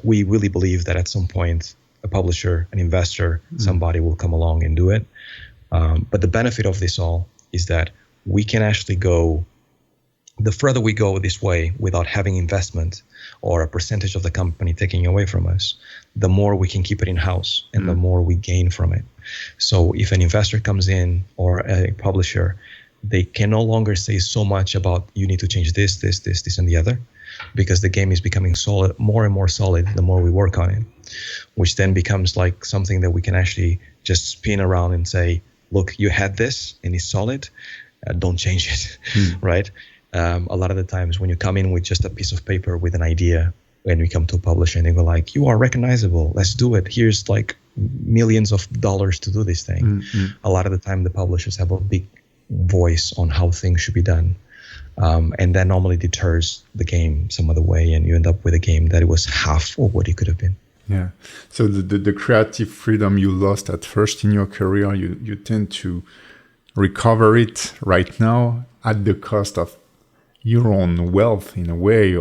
We really believe that at some point, a publisher, an investor, somebody will come along and do it. But the benefit of this all is that we can actually go, the further we go this way without having investment or a percentage of the company taking away from us, the more we can keep it in-house and the more we gain from it. So if an investor comes in or a publisher, they can no longer say so much about you need to change this, and the other, because the game is becoming solid, more and more solid the more we work on it, which then becomes like something that we can actually just spin around and say, look, you had this and it's solid, don't change it, right? A lot of the times when you come in with just a piece of paper with an idea, when we come to a publisher and they go like, you are recognizable, let's do it. Here's like millions of dollars to do this thing. A lot of the time the publishers have a big voice on how things should be done. And that normally deters the game some other way, and you end up with a game that it was half of what it could have been.
Yeah. So the creative freedom you lost at first in your career, you tend to recover it right now at the cost of your own wealth in a way,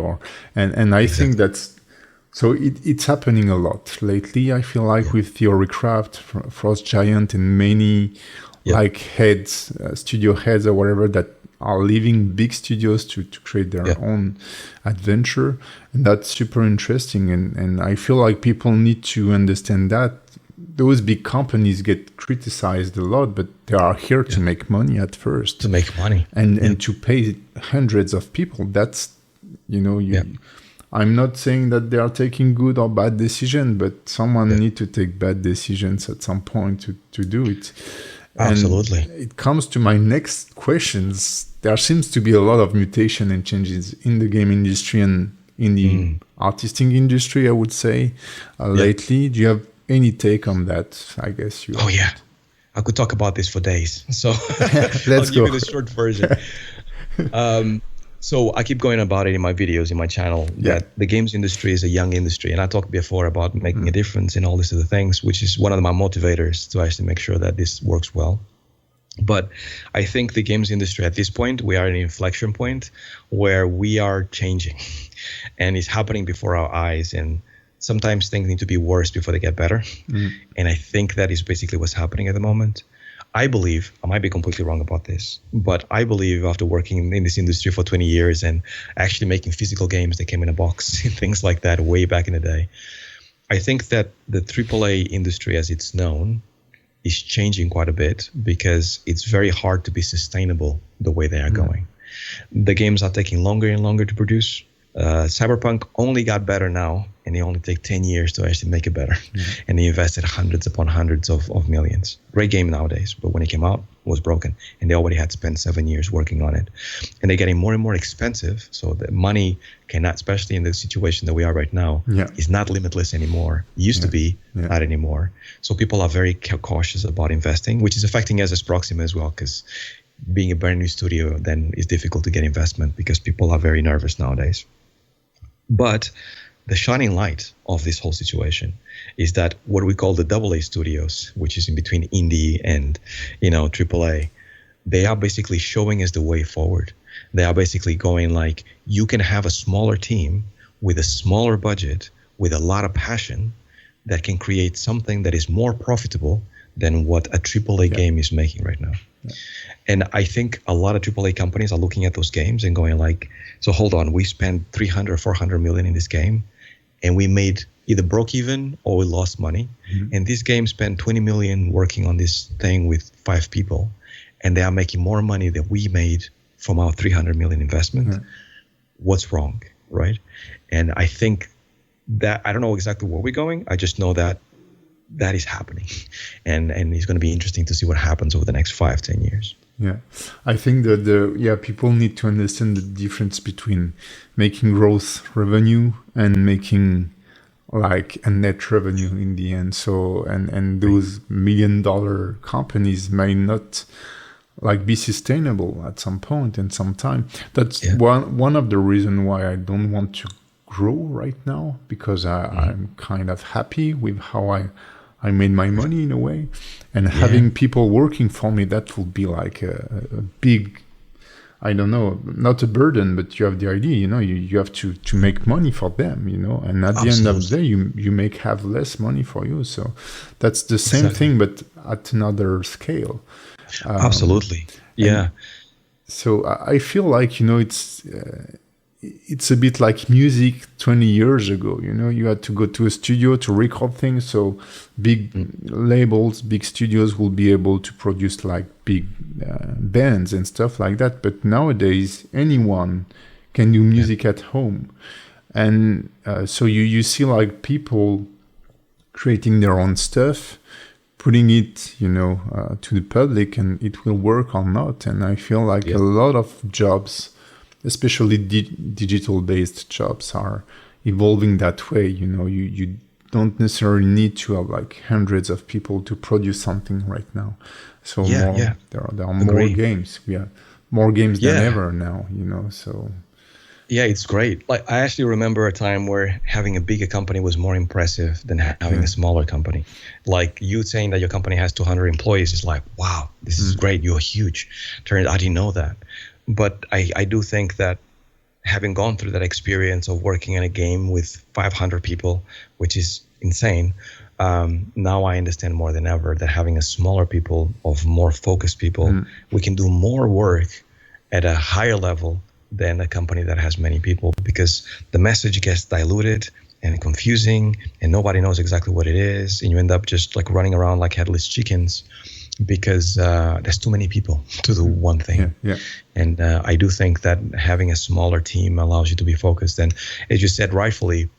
and I think that's so it's happening a lot lately. I feel like with Theorycraft, Frost Giant, and many like heads, studio heads or whatever that are leaving big studios to create their own adventure, and that's super interesting. And I feel like people need to understand that those big companies get criticized a lot, but they are here to make money at first.
To make money.
And to pay hundreds of people. That's, I'm not saying that they are taking good or bad decisions, but someone need to take bad decisions at some point to do it.
Absolutely.
And it comes to my next questions. There seems to be a lot of mutation and changes in the game industry and in the artistic industry, I would say, lately. Do you have any take on that? I guess you.
Oh, yeah. I could talk about this for days. So
Let's
I'll give
go.
you the short version. So I keep going about it in my videos, in my channel, that the games industry is a young industry. And I talked before about making a difference in all these other things, which is one of my motivators to actually make sure that this works well. But I think the games industry at this point, we are at an inflection point where we are changing and it's happening before our eyes. And sometimes things need to be worse before they get better. And I think that is basically what's happening at the moment. I believe, I might be completely wrong about this, but I believe after working in this industry for 20 years and actually making physical games that came in a box and things like that way back in the day, I think that the AAA industry as it's known is changing quite a bit because it's very hard to be sustainable the way they are going. The games are taking longer and longer to produce. Cyberpunk only got better now, and they only take 10 years to actually make it better. And they invested hundreds upon hundreds of millions. Great game nowadays, but when it came out, it was broken. And they already had spent 7 years working on it. And they're getting more and more expensive, so the money cannot, especially in the situation that we are right now, is not limitless anymore. It used to be, not anymore. So people are very cautious about investing, which is affecting us as Proxima as well, because being a brand new studio then is difficult to get investment because people are very nervous nowadays. But the shining light of this whole situation is that what we call the AA studios, which is in between indie and, AAA, they are basically showing us the way forward. They are basically going like, you can have a smaller team with a smaller budget, with a lot of passion that can create something that is more profitable than what a AAA game is making right now. And I think a lot of AAA companies are looking at those games and going like, so hold on, we spent 300, 400 million in this game and we made either broke even or we lost money. And this game spent 20 million working on this thing with 5 people and they are making more money than we made from our 300 million investment. What's wrong, right? And I think that, I don't know exactly where we're going. I just know that that is happening. And it's going to be interesting to see what happens over the next 5-10 years.
Yeah, I think that people need to understand the difference between making gross revenue and making like a net revenue in the end. So and those $1 million companies may not like be sustainable at some point and some time. That's one of the reasons why I don't want to grow right now, because I'm kind of happy with how I made my money in a way, and having people working for me, that will be like a big, I don't know, not a burden, but you have the idea, you have to make money for them, and at the end of the day, you have less money for you. So that's the same thing, but at another scale.
Absolutely. Yeah.
So I feel like, it's a bit like music 20 years ago. You had to go to a studio to record things. So big labels, big studios will be able to produce like big bands and stuff like that. But nowadays, anyone can do music at home. And so you see like people creating their own stuff, putting it, to the public, and it will work or not. And I feel like a lot of jobs, especially digital-based jobs, are evolving that way. You don't necessarily need to have like hundreds of people to produce something right now. So there are more games. We have more games than ever now. So.
Yeah, it's great. Like I actually remember a time where having a bigger company was more impressive than having a smaller company. Like you saying that your company has 200 employees is like, wow, this is great. You're huge. Turned out I didn't know that. But I do think that having gone through that experience of working in a game with 500 people, which is insane, now I understand more than ever that having a smaller people, of more focused people, we can do more work at a higher level than a company that has many people, because the message gets diluted and confusing and nobody knows exactly what it is. And you end up just like running around like headless chickens, because there's too many people to do one thing. And I do think that having a smaller team allows you to be focused. And as you said rightfully,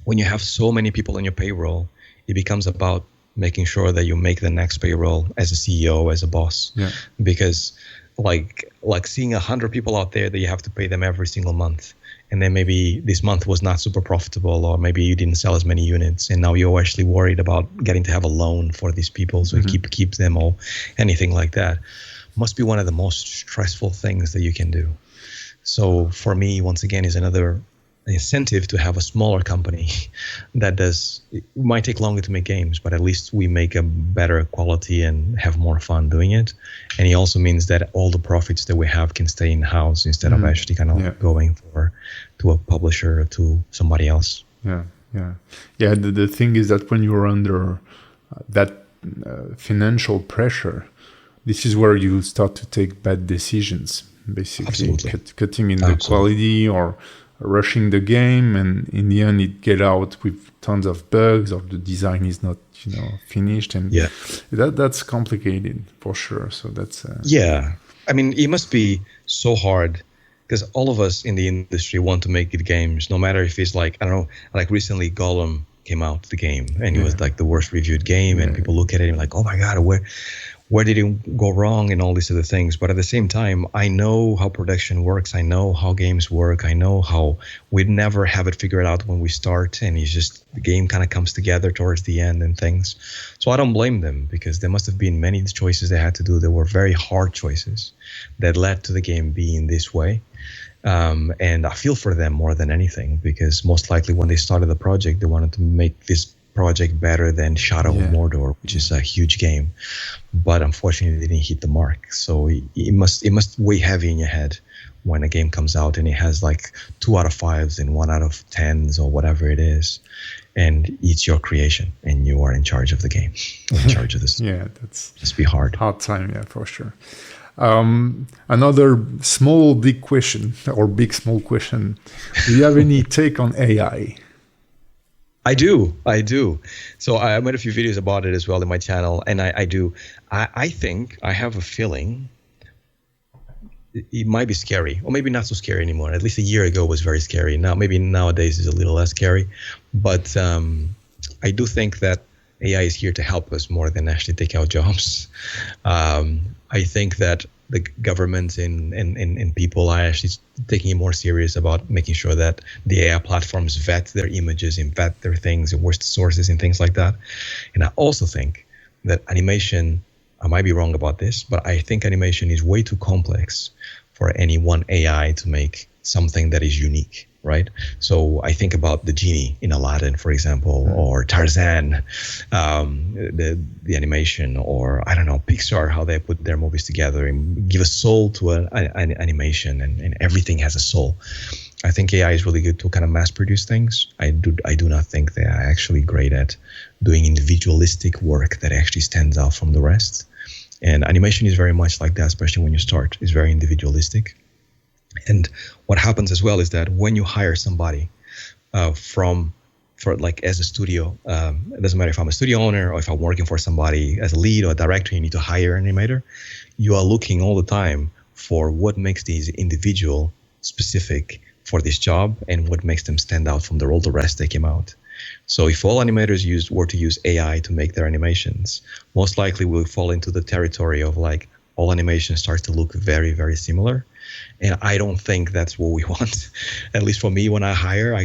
when you have so many people on your payroll, it becomes about making sure that you make the next payroll as a CEO, as a boss.
Yeah.
Because like seeing 100 people out there that you have to pay them every single month, and then maybe this month was not super profitable, or maybe you didn't sell as many units, and now you're actually worried about getting to have a loan for these people, so you keep them, or anything like that, must be one of the most stressful things that you can do. So for me, once again, is another incentive to have a smaller company that it might take longer to make games, but at least we make a better quality and have more fun doing it. And it also means that all the profits that we have can stay in house instead of actually kind of going to a publisher or to somebody else.
The thing is that when you're under that financial pressure, this is where you start to take bad decisions, basically. Cutting in the quality or rushing the game, and in the end it get out with tons of bugs, or the design is not finished, and that's complicated for sure. So that's
I mean, it must be so hard, because all of us in the industry want to make good games, no matter if it's like, I don't know, like recently Gollum came out, the game, and it was like the worst reviewed game, and people look at it and like, oh my god, where did it go wrong, and all these other things. But at the same time, I know how production works. I know how games work. I know how we'd never have it figured out when we start, and it's just the game kind of comes together towards the end and things. So I don't blame them, because there must have been many choices they had to do that were very hard choices that led to the game being this way. And I feel for them more than anything, because most likely when they started the project, they wanted to make this project better than Shadow of Mordor, which is a huge game, but unfortunately they didn't hit the mark. So it must weigh heavy in your head when a game comes out and it has like 2 out of 5s and 1 out of 10s or whatever it is, and it's your creation and you are in charge of the game, in charge of this.
That's
must be hard
time, for sure. Another big question, or big small question, do you have any take on AI?
I do. So I made a few videos about it as well in my channel, and I do. I think, I have a feeling it might be scary, or maybe not so scary anymore. At least a year ago it was very scary. Now, maybe nowadays it's a little less scary. But I do think that AI is here to help us more than actually take out jobs. I think that the government and people are actually taking it more serious about making sure that the AI platforms vet their images and vet their things and worst sources and things like that. And I also think that animation, I might be wrong about this, but I think animation is way too complex for any one AI to make something that is unique, right? So I think about the genie in Aladdin, for example, or Tarzan, the animation, or I don't know, Pixar, how they put their movies together and give a soul to an animation, and everything has a soul. I think AI is really good to kind of mass produce things. I do not think they are actually great at doing individualistic work that actually stands out from the rest. And animation is very much like that, especially when you start. It's very individualistic. And what happens as well is that when you hire somebody as a studio, it doesn't matter if I'm a studio owner or if I'm working for somebody as a lead or a director, you need to hire an animator. You are looking all the time for what makes these individual specific for this job and what makes them stand out from all the rest they came out. So if all animators were to use AI to make their animations, most likely we'll fall into the territory of like all animation starts to look very, very similar. And I don't think that's what we want. At least for me, when I hire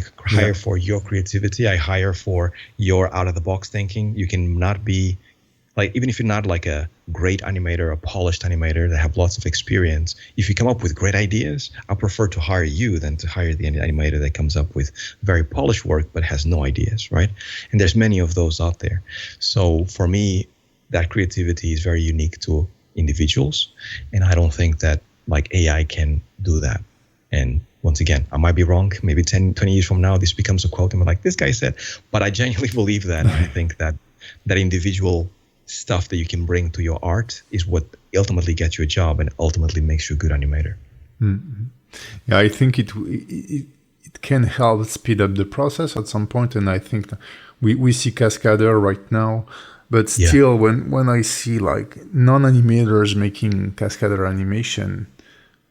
for your creativity. I hire for your out-of-the-box thinking. You cannot be, like, even if you're not like a great animator, a polished animator that have lots of experience, if you come up with great ideas, I prefer to hire you than to hire the animator that comes up with very polished work but has no ideas, right? And there's many of those out there. So for me, that creativity is very unique to individuals, and I don't think that like AI can do that. And once again, I might be wrong. Maybe 10, 20 years from now, this becomes a quote and we're like, this guy said, but I genuinely believe that. I think that individual stuff that you can bring to your art is what ultimately gets you a job and ultimately makes you a good animator.
Mm-hmm. Yeah, I think it can help speed up the process at some point. And I think we see Cascadeur right now. But still, when I see like non-animators making Cascadeur animation,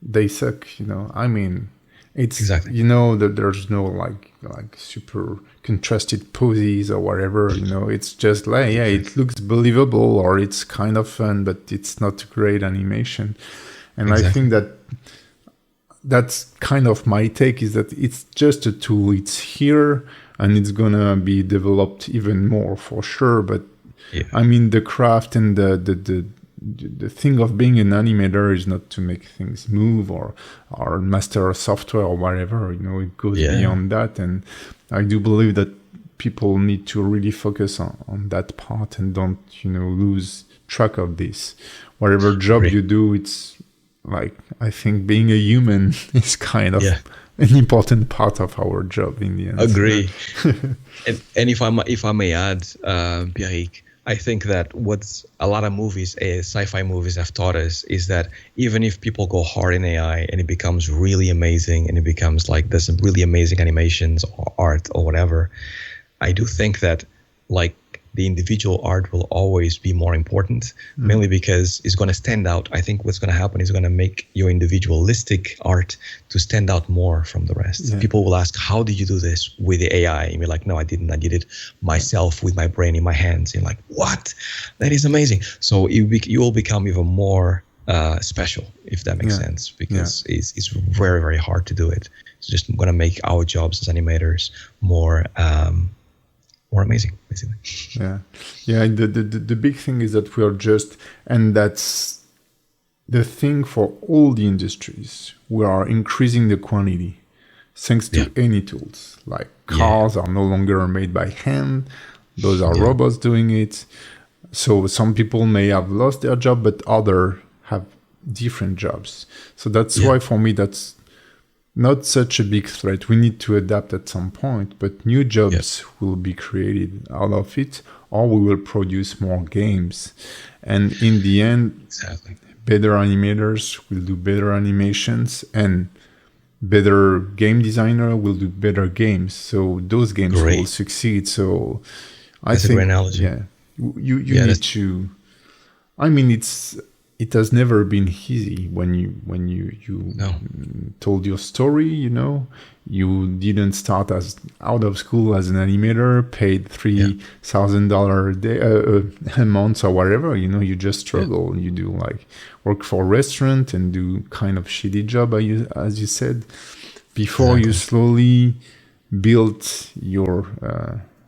they suck, I mean, It's,
Exactly.
you know, that there's no like super contrasted poses or whatever, you know. It's just like, yeah, it looks believable or it's kind of fun, but it's not great animation. And I think that that's kind of my take, is that it's just a tool. It's here and it's gonna be developed even more for sure. But I mean, the craft and the thing of being an animator is not to make things move or master software or whatever, you know. It goes beyond that. And I do believe that people need to really focus on that part and don't, you know, lose track of this. Whatever job you do, it's like, I think being a human is kind of an important part of our job in the end.
Agree. and if I may add, Pierrick, I think that what a lot of movies, sci-fi movies, have taught us is that even if people go hard in AI and it becomes really amazing and it becomes like there's some really amazing animations or art or whatever, I do think that like the individual art will always be more important, mainly because it's going to stand out. I think what's going to happen is going to make your individualistic art to stand out more from the rest. Yeah. People will ask, how did you do this with the AI? And you're like, no, I didn't. I did it myself with my brain in my hands. And like, what? That is amazing. So you will become even more special, if that makes sense, because it's very, very hard to do it. It's just going to make our jobs as animators more amazing, basically. The big thing is that we are just, and that's the thing for all the industries, we are increasing the quantity thanks to any tools. Like cars are no longer made by hand, those are robots doing it. So some people may have lost their job, but others have different jobs. So that's why for me that's not such a big threat. We need to adapt at some point, but new jobs will be created out of it, or we will produce more games. And in the end, better animators will do better animations, and better game designer will do better games. So those games will succeed. So I think, a great analogy.
You need to. I mean, it has never been easy when you told your story, you know. You didn't start as out of school as an animator, paid $3,000 a month or whatever, you know. You just struggle. You do like work for a restaurant and do kind of shitty job, as you said, before you slowly build your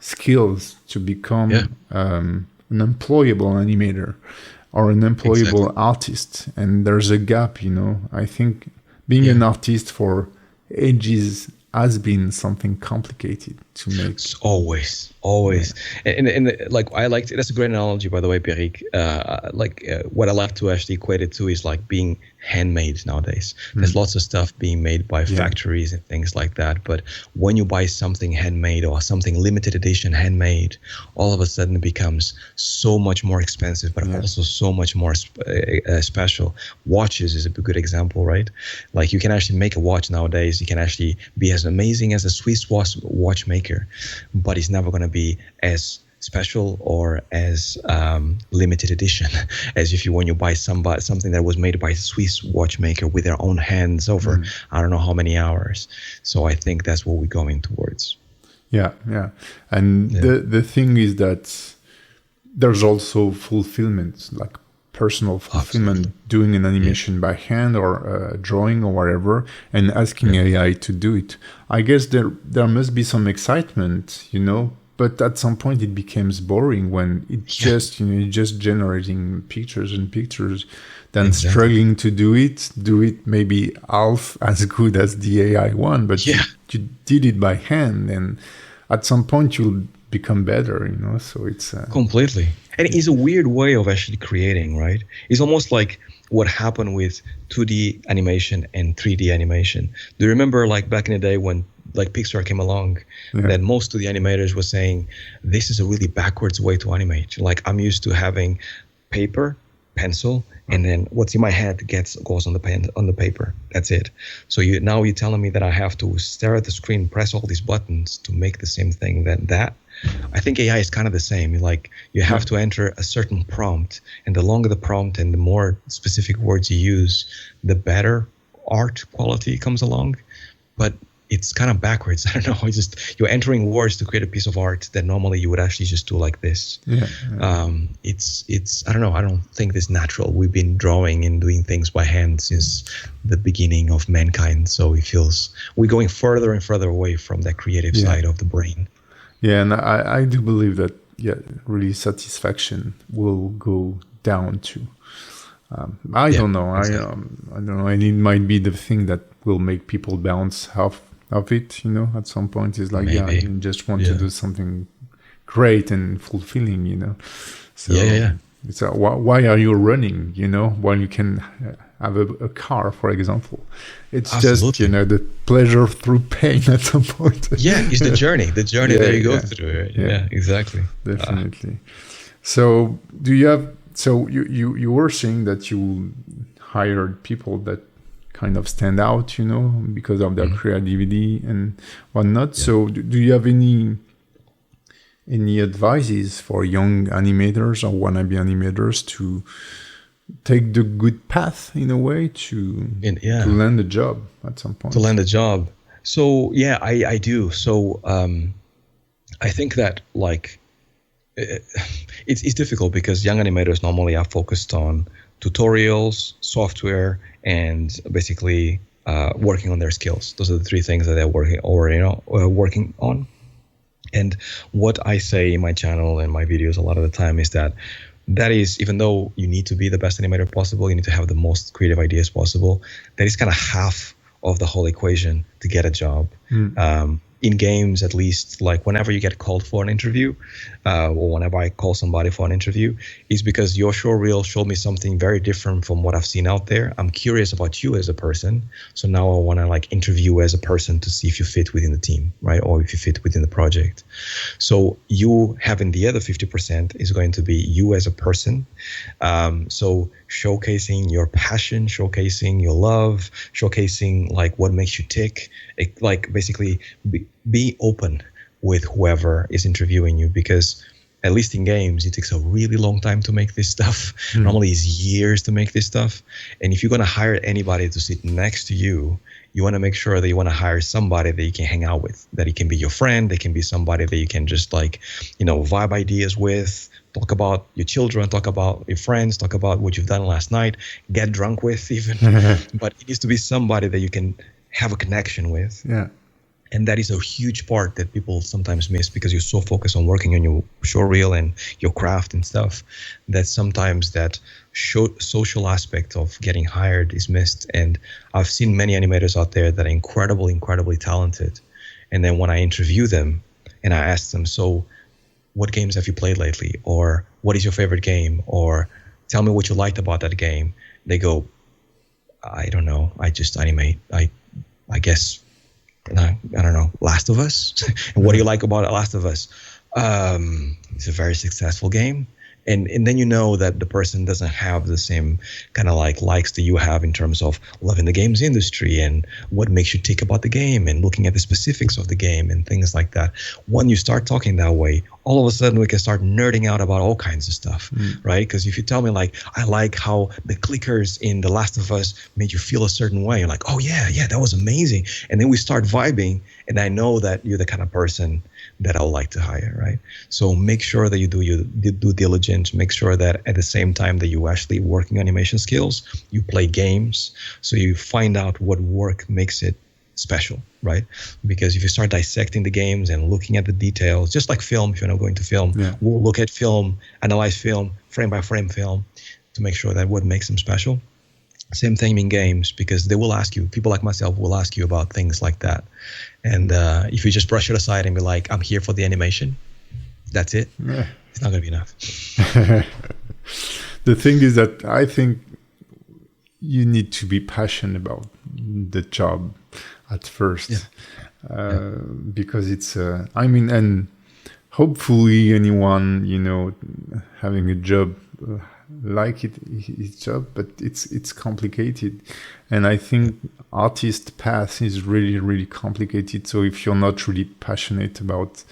skills to become an employable animator or an employable artist. And there's a gap, you know. I think being an artist for ages has been something complicated to make.
It's always. And like, I liked it. That's a great analogy, by the way, Pierrick. What I like to actually equate it to is like being handmade nowadays. There's lots of stuff being made by factories and things like that. But when you buy something handmade or something limited edition handmade, all of a sudden it becomes so much more expensive, but also so much more special. Watches is a good example, right? Like you can actually make a watch nowadays. You can actually be as amazing as a Swiss watchmaker, but it's never going to be as special or as limited edition as when you buy something that was made by a Swiss watchmaker with their own hands over I don't know how many hours. So I think that's what we're going towards.
And the thing is that there's also fulfillment, like personal fulfillment, doing an animation by hand or drawing or whatever, and asking AI to do it. I guess there must be some excitement, you know, but at some point it becomes boring when it's just, you know, you're just generating pictures and pictures, then struggling to do it maybe half as good as the AI one, but you did it by hand, and at some point you'll become better, you know. So it's
completely. And it's a weird way of actually creating, right? It's almost like what happened with 2D animation and 3D animation. Do you remember like back in the day when like Pixar came along, that most of the animators were saying, this is a really backwards way to animate. Like I'm used to having paper, pencil, and then what's in my head goes on the paper. That's it. So now you're telling me that I have to stare at the screen, press all these buttons to make the same thing. That I think AI is kind of the same. Like you have to enter a certain prompt, and the longer the prompt and the more specific words you use, the better art quality comes along. but it's kind of backwards. I don't know. It's just you're entering words to create a piece of art that normally you would actually just do like this. It's I don't know. I don't think this natural. We've been drawing and doing things by hand since the beginning of mankind. So it feels we're going further and further away from that creative side of the brain.
Yeah, and I do believe that really satisfaction will go down too. I don't know. Exactly. I don't know. And it might be the thing that will make people bounce off of it, at some point. Is like, maybe. You just want to do something great and fulfilling, So it's why are you running, while you can have a car, for example? It's Absolutely. Just, the pleasure through pain at some point.
It's the journey that you go through. Yeah, exactly.
Definitely. So do you have, you were saying that you hired people that kind of stand out, because of their creativity and whatnot. Yeah. So do you have any advices for young animators or wannabe animators to take the good path in a way to land a job at some point?
To land a job. So I do. So I think that it's difficult because young animators normally are focused on tutorials, software, and basically working on their skills. Those are the three things that they're working on. And what I say in my channel and my videos a lot of the time is that is, even though you need to be the best animator possible, you need to have the most creative ideas possible, that is kind of half of the whole equation to get a job. In games, at least, like whenever you get called for an interview, or whenever I call somebody for an interview, is because your show reel showed me something very different from what I've seen out there. I'm curious about you as a person. So now I want to interview you as a person to see if you fit within the team, right? Or if you fit within the project. So you having the other 50% is going to be you as a person. So showcasing your passion, showcasing your love, showcasing what makes you tick, basically be open with whoever is interviewing you, because at least in games, it takes a really long time to make this stuff. Normally it's years to make this stuff. And if you're going to hire anybody to sit next to you, you want to make sure that you want to hire somebody that you can hang out with, that it can be your friend, they can be somebody that you can just vibe ideas with, talk about your children, talk about your friends, talk about what you've done last night, get drunk with even. But it needs to be somebody that you can have a connection with.
Yeah.
And that is a huge part that people sometimes miss because you're so focused on working on your show reel and your craft and stuff that sometimes that social aspect of getting hired is missed. And I've seen many animators out there that are incredibly talented. And then when I interview them and I ask them, so what games have you played lately? Or what is your favorite game? Or tell me what you liked about that game. They go, I don't know. I just animate. I guess, I don't know, Last of Us. And what do you like about Last of Us? It's a very successful game. And then you know that the person doesn't have the same kind of likes that you have in terms of loving the games industry and what makes you tick about the game and looking at the specifics of the game and things like that. When you start talking that way, all of a sudden we can start nerding out about all kinds of stuff, right? Because if you tell me I like how the clickers in The Last of Us made you feel a certain way, you're like, oh yeah, that was amazing. And then we start vibing and I know that you're the kind of person that I would like to hire, right? So make sure that you do your due diligence. Make sure that at the same time that you're actually working on animation skills, you play games. So you find out what work makes it special, right? Because if you start dissecting the games and looking at the details, just like film, if you're not going to film, we'll look at film, analyze film, frame by frame film to make sure that what makes them special. Same thing in games, because they will ask you, people like myself will ask you about things like that. And if you just brush it aside and be like, I'm here for the animation, that's it. Yeah. It's not going to be enough.
The thing is that I think you need to be passionate about the job at first. Because it's, and hopefully anyone, having a job like his job, but it's complicated, and I think artist path is really complicated. So if you're not really passionate about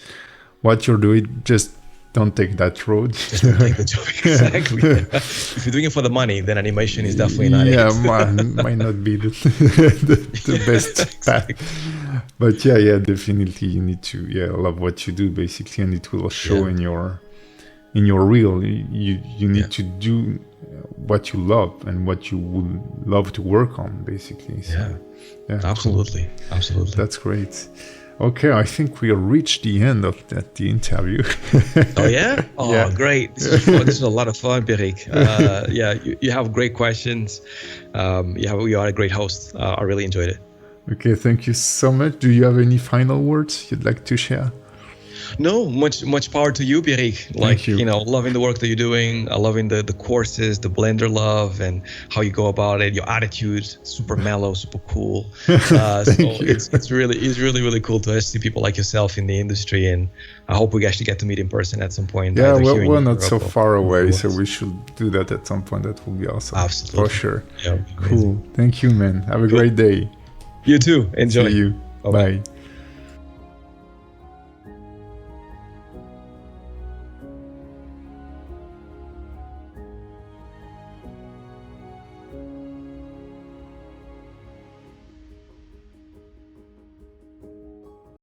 what you're doing, just don't take that road.
Just don't take the job. Exactly. If you're doing it for the money, then animation is definitely not it.
Might not be the best path. But yeah, definitely you need to love what you do basically, and it will show in your reel. You need to do what you love and what you would love to work on basically. So,
absolutely,
cool.
absolutely.
That's great. Okay, I think we reached the end of the interview.
Oh yeah? Oh yeah. Great. This is fun. This is a lot of fun, Pierrick. You have great questions. You are a great host. I really enjoyed it.
Okay, thank you so much. Do you have any final words you'd like to share?
No, much power to you, Pierrick. Like, loving the work that you're doing, loving the courses, the Blender love, and how you go about it. Your attitude, super mellow, super cool. It's really cool to see people like yourself in the industry, and I hope we actually get to meet in person at some point.
Yeah, we're not so far away, so we should do that at some point. That will be awesome.
Absolutely,
for sure.
Yeah,
cool. Thank you, man. Have a great day.
You too. Enjoy.
See you.
Bye-bye.
Bye.